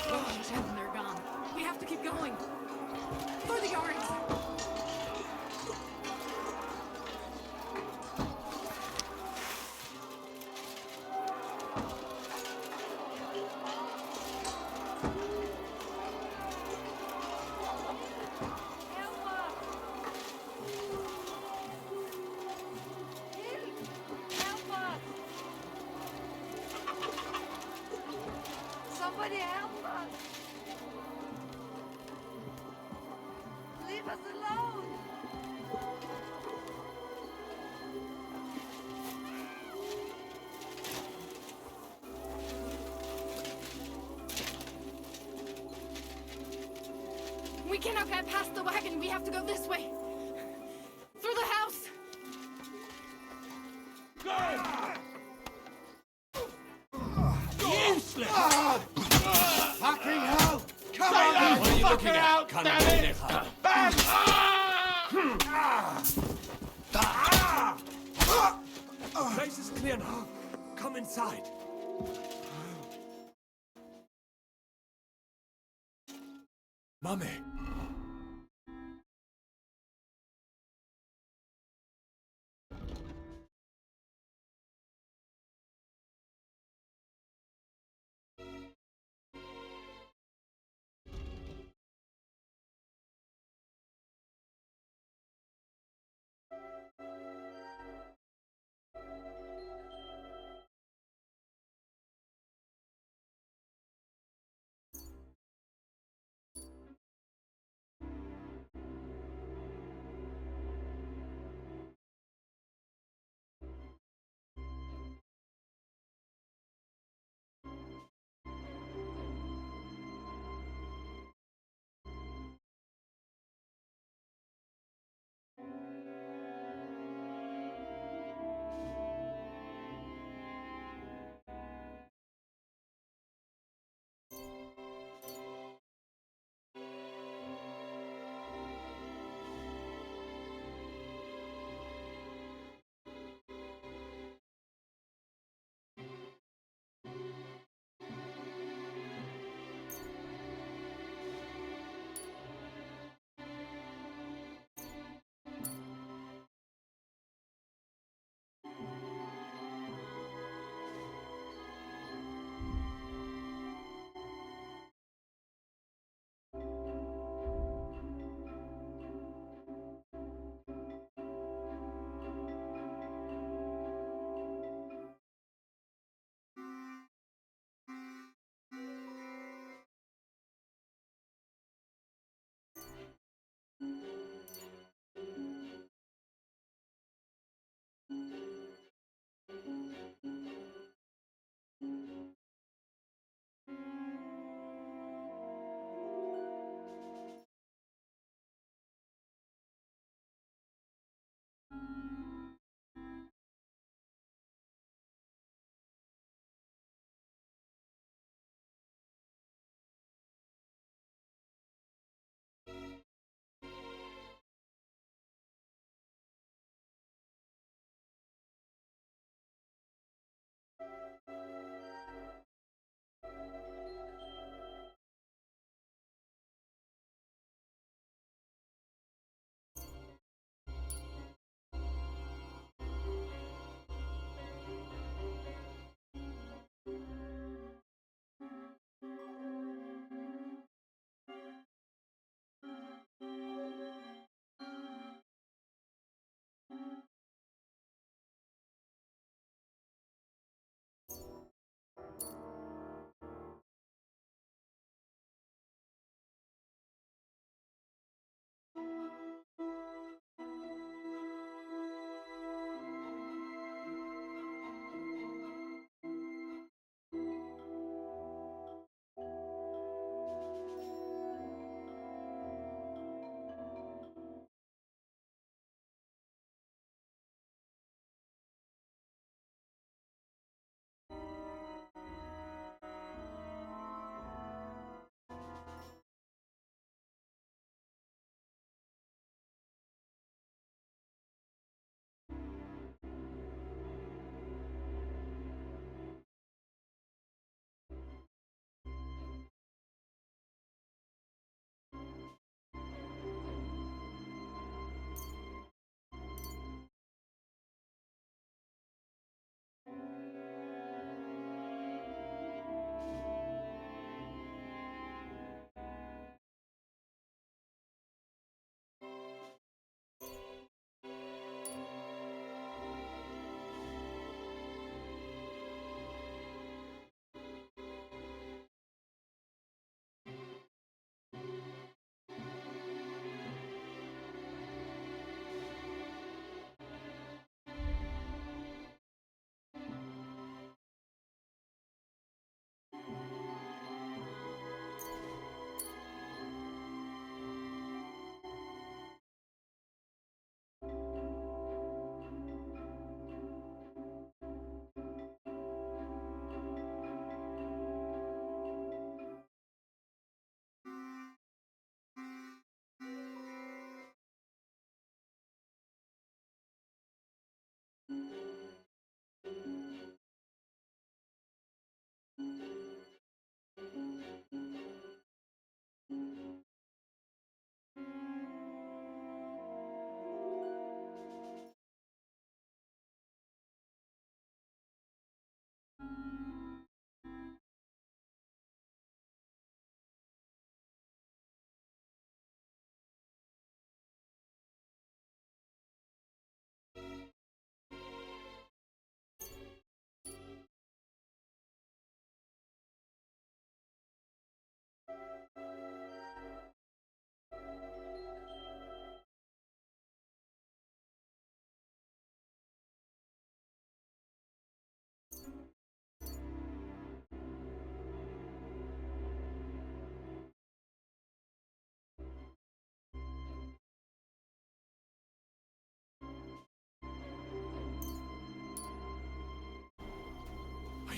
Oh, shit, they're gone. We have to keep going. For the yards! Somebody help us! Leave us alone! We cannot get past the wagon. We have to go this way. Through the house. Useless! Fucking hell! Come Say on, that what are you looking fucker at? out, Damn it! The place is clear now. Come inside. Mummy.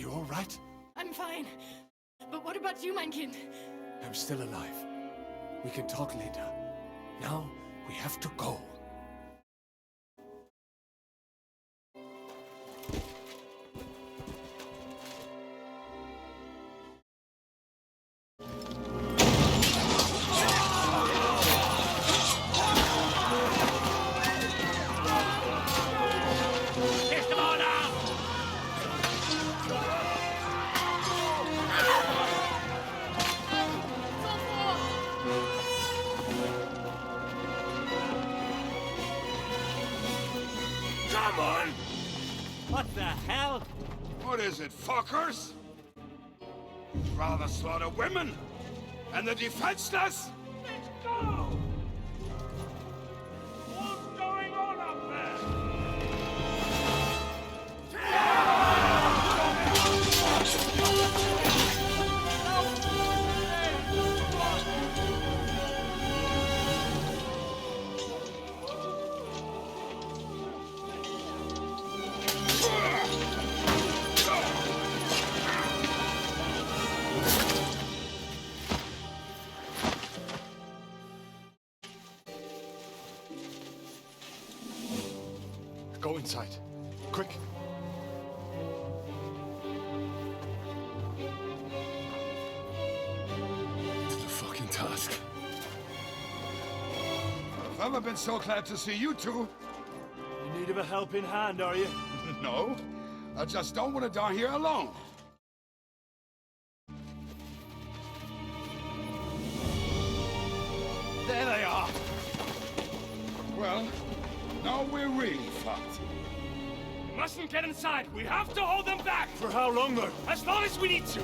you all right? I'm fine. But what about you, mein Kind? I'm still alive. We can talk later. Now, we have to go. Come on! What the hell? What is it, fuckers? You'd rather slaughter women and the defenseless? Let's go! What's going on up there? Go inside. Quick. To the fucking task. I've never been so glad to see you two. In need of a helping hand, are you? No, I just don't want to die here alone. There they are. Well, now we're really fucked. Mustn't get inside. We have to hold them back. For how long, though? As long as we need to.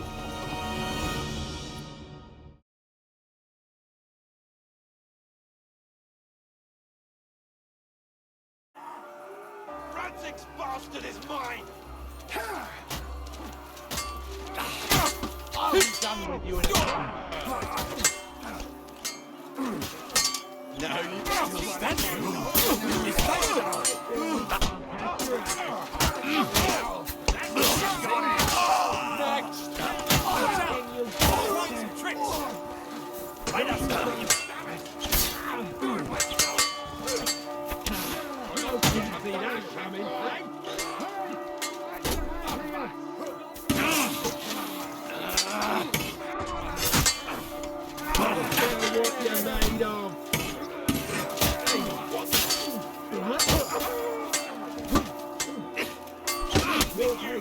Frantic's bastard is mine. I'll be done with you in a second. No, you can't stand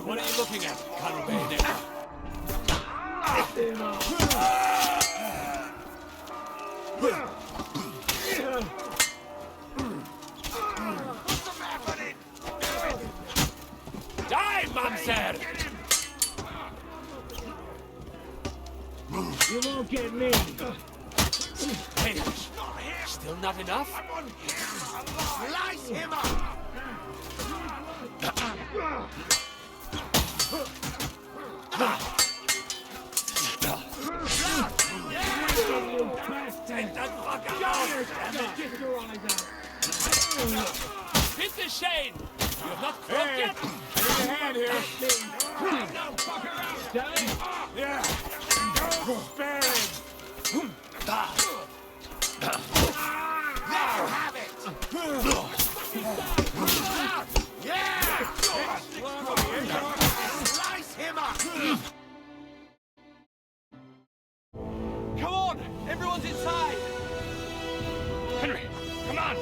What are you looking at, Colonel Bayonet? Die, Mamser! You won't get me. Hey, still not enough? Slice him up! Take that fucker out! Get your eyes out. It's a shame! You have not croaked yet? I need a hand here. Done? Yeah. Go, spare him. Let him have it! Yeah! Slice him up! Come on! Everyone's inside! Henry, come on!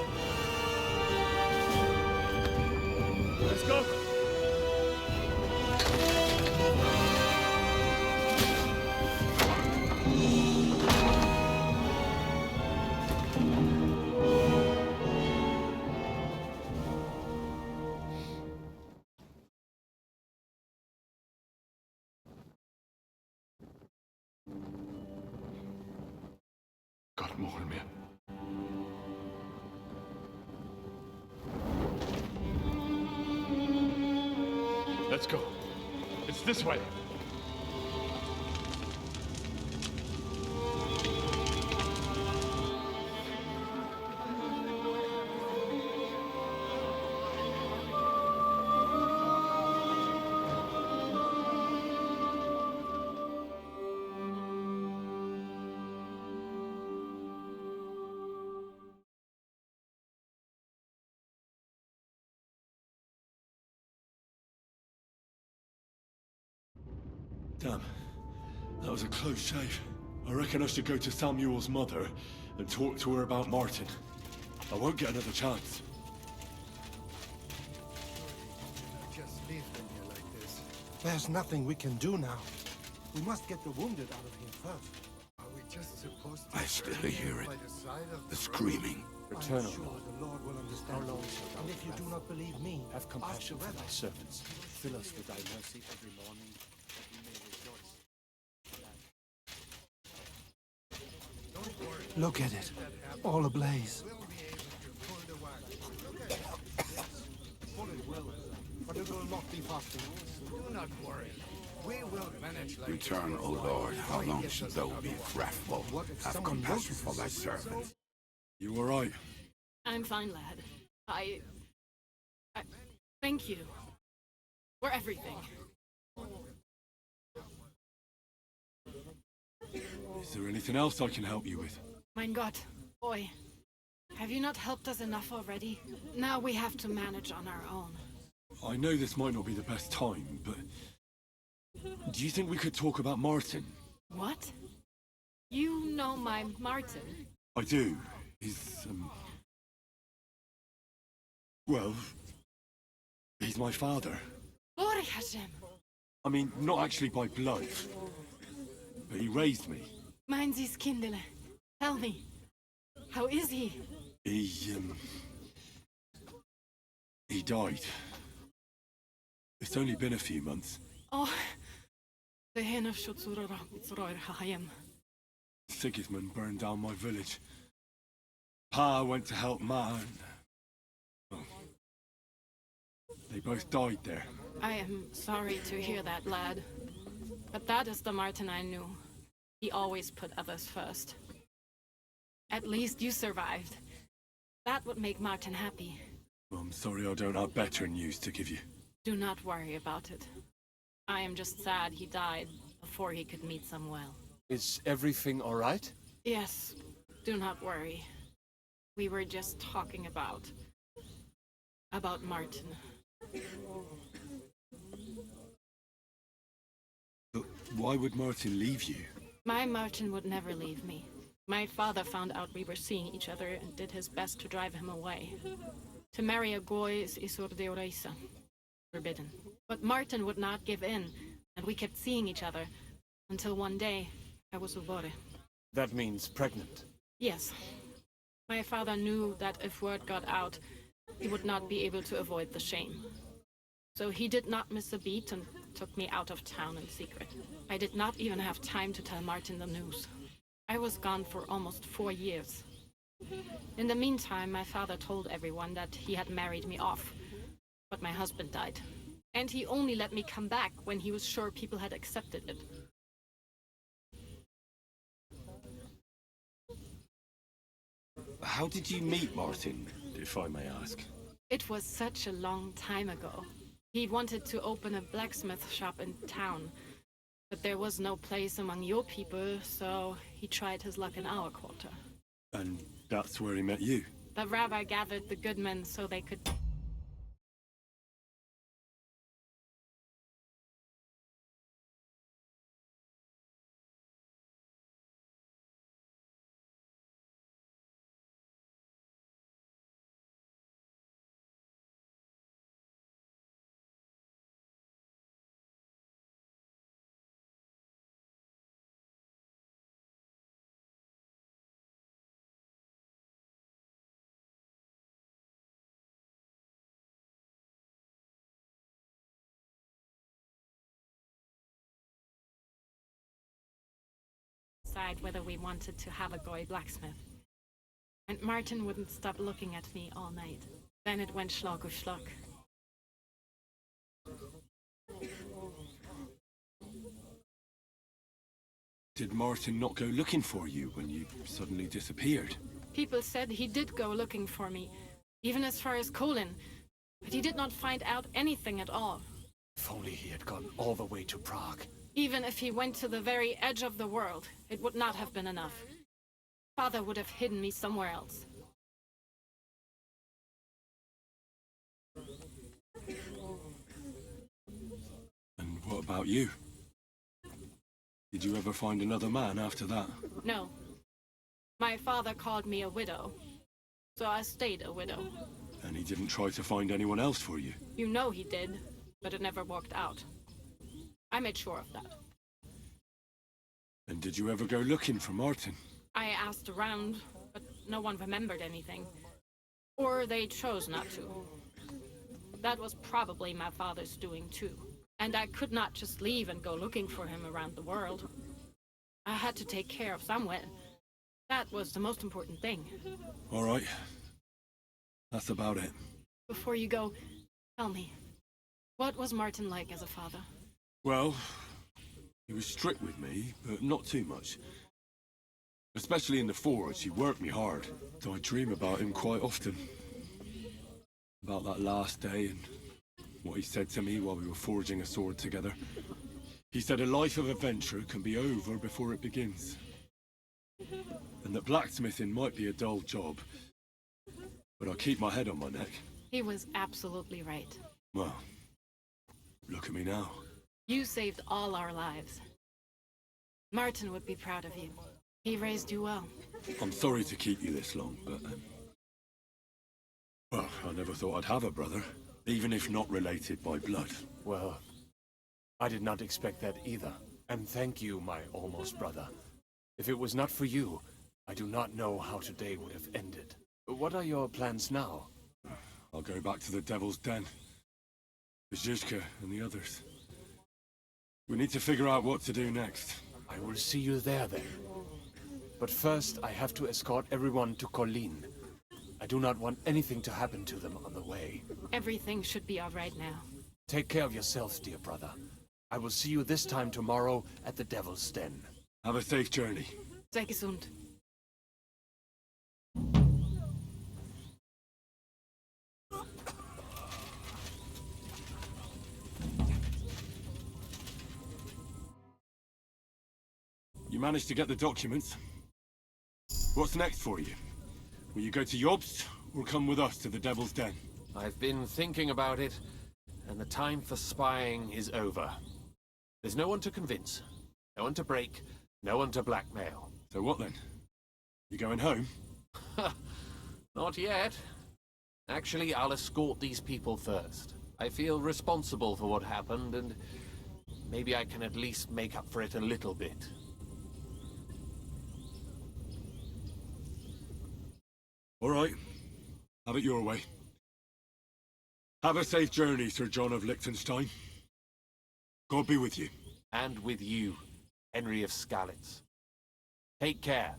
Let's go. God more me. Let's go. It's this way. Damn. That was a close shave. I reckon I should go to Samuel's mother and talk to her about Martin. I won't get another chance. Just leave them here like this. There's nothing we can do now. We must get the wounded out of here first. Are we just supposed to I still hear it. by the side of The screaming. I'm sure the Lord will understand. And if you do not believe me, Have compassion ask for the thy weather. servants. Fill us with thy mercy every morning, that we may rejoice. Look at it, all ablaze. But it will not be fast enough. Do not worry. We will manage like Return, O Lord. How long should thou be wrathful? Have compassion for thy servants. You all right? I'm fine, lad. I thank you for everything. Is there anything else I can help you with? Mein Gott, boy, have you not helped us enough already? Now we have to manage on our own. I know this might not be the best time, but... do you think we could talk about Martin? What? You know my Martin? I do. He's, well... he's my father. Glory Hashem! I mean, not actually by blood. But he raised me. Mein Sis Kindele. Tell me, how is he? He died. It's only been a few months. Oh, the hen of Shutsura Hayem. Sigismund burned down my village. Pa went to help Ma and... well, they both died there. I am sorry to hear that, lad. But that is the Martin I knew. He always put others first. At least you survived. That would make Martin happy. Well, I'm sorry I don't have better news to give you. Do not worry about it. I am just sad he died before he could meet Samuel. Is everything all right? Yes, do not worry. We were just talking about Martin. But why would Martin leave you? My Martin would never leave me. My father found out we were seeing each other and did his best to drive him away. To marry a goy is isur deoraisa, forbidden. But Martin would not give in, and we kept seeing each other until one day I was ubore. That means pregnant. Yes. My father knew that if word got out, he would not be able to avoid the shame. So he did not miss a beat and took me out of town in secret. I did not even have time to tell Martin the news. I was gone for almost 4 years. In the meantime, my father told everyone that he had married me off, but my husband died. And he only let me come back when he was sure people had accepted it. How did you meet Martin, if I may ask? It was such a long time ago. He wanted to open a blacksmith shop in town, but there was no place among your people, so he tried his luck in our quarter. And that's where he met you? The rabbi gathered the good men so they could... decide whether we wanted to have a goy blacksmith. And Martin wouldn't stop looking at me all night. Then it went schlag auf schlag. Did Martin not go looking for you when you suddenly disappeared? People said he did go looking for me, even as far as Colin, but he did not find out anything at all. If only he had gone all the way to Prague. Even if he went to the very edge of the world, it would not have been enough. Father would have hidden me somewhere else. And what about you? Did you ever find another man after that? No. My father called me a widow, so I stayed a widow. And he didn't try to find anyone else for you? You know he did, but it never worked out. I made sure of that. And did you ever go looking for Martin? I asked around, but no one remembered anything. Or they chose not to. That was probably my father's doing too. And I could not just leave and go looking for him around the world. I had to take care of someone. That was the most important thing. All right. That's about it. Before you go, tell me, what was Martin like as a father? Well, he was strict with me, but not too much. Especially in the forge, he worked me hard. So I dream about him quite often. About that last day and what he said to me while we were forging a sword together. He said a life of adventure can be over before it begins. And that blacksmithing might be a dull job, but I'll keep my head on my neck. He was absolutely right. Well, look at me now. You saved all our lives. Martin would be proud of you. He raised you well. I'm sorry to keep you this long, but... well, I never thought I'd have a brother, even if not related by blood. Well, I did not expect that either. And thank you, my almost brother. If it was not for you, I do not know how today would have ended. What are your plans now? I'll go back to the Devil's Den. With Zizka and the others. We need to figure out what to do next. I will see you there then. But first, I have to escort everyone to Colleen. I do not want anything to happen to them on the way. Everything should be all right now. Take care of yourself, dear brother. I will see you this time tomorrow at the Devil's Den. Have a safe journey. Sei gesund. You managed to get the documents. What's next for you? Will you go to Jobst, or come with us to the Devil's Den? I've been thinking about it, and the time for spying is over. There's no one to convince, no one to break, no one to blackmail. So what then? You going home? Not yet. Actually, I'll escort these people first. I feel responsible for what happened, and maybe I can at least make up for it a little bit. All right. Have it your way. Have a safe journey, Sir John of Liechtenstein. God be with you. And with you, Henry of Skalitz. Take care.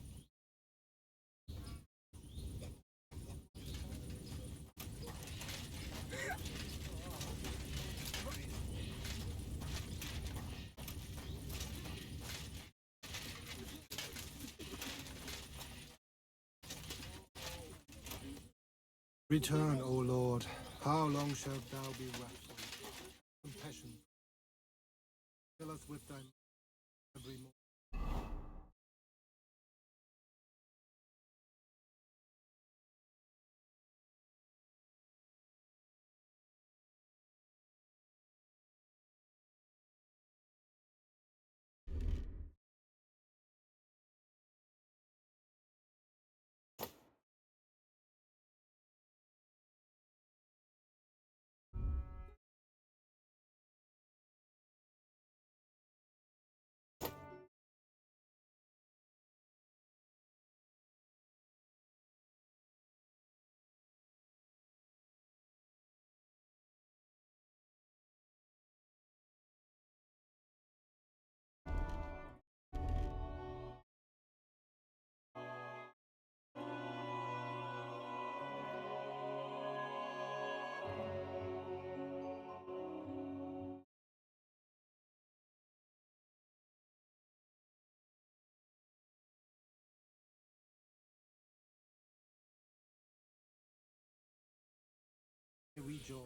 Return, O Lord. How long shalt thou be wrathful? Compassion. Fill us with thy every morning. Rejoice.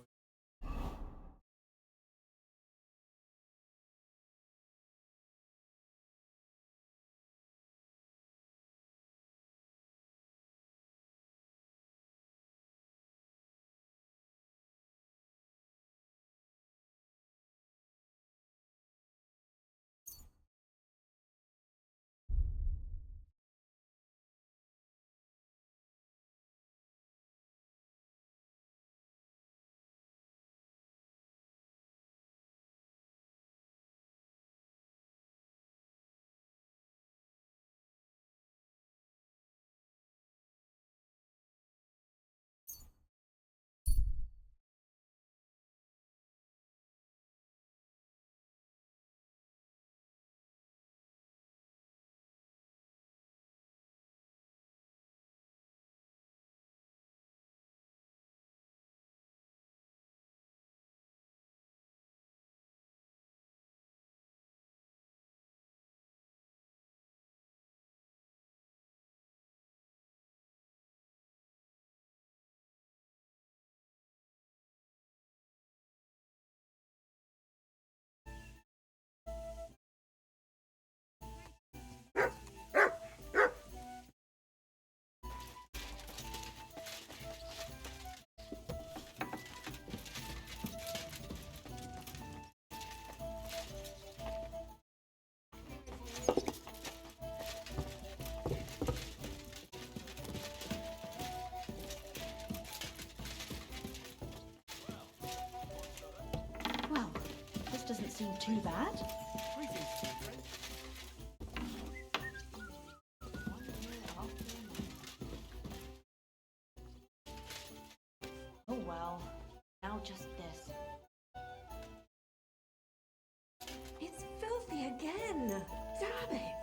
Oh well, now just this. It's filthy again! Damn it!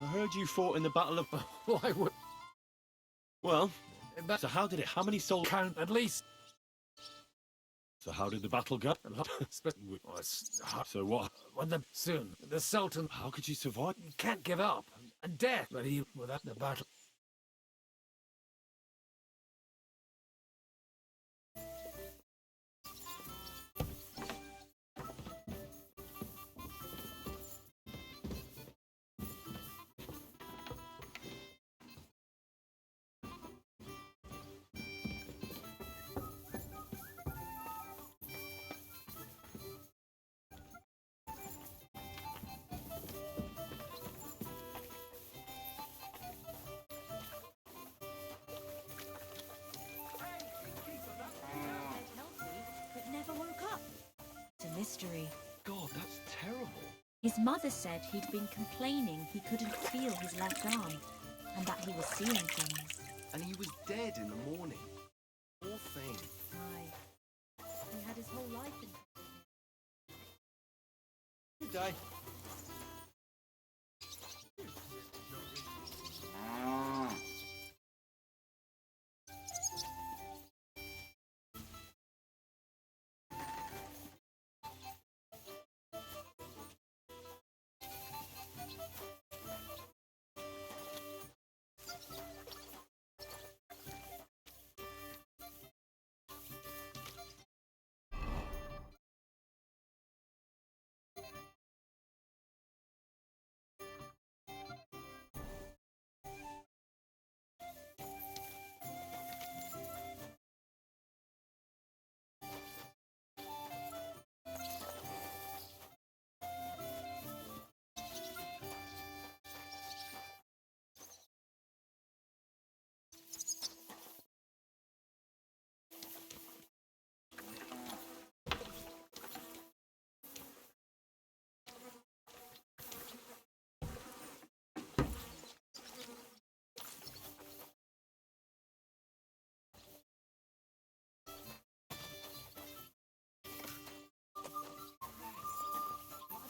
I heard you fought in the Battle of... Why would... Well, so how did it? How many souls... Count at least. So how did the battle go? So what? Soon, the Sultan... How could you survive? Can't give up. And death. But he... Without the battle... But never woke up. It's a mystery. God, that's terrible. His mother said he'd been complaining he couldn't feel his left arm, and that he was seeing things. And he was dead in the morning. Poor thing. Aye. He had his whole life in... Good day.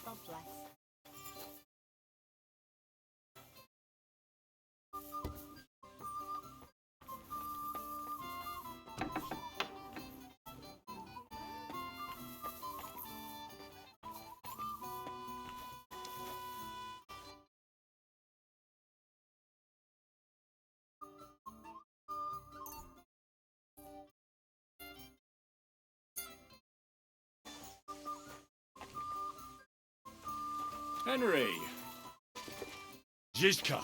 God bless. Henry! Jizka!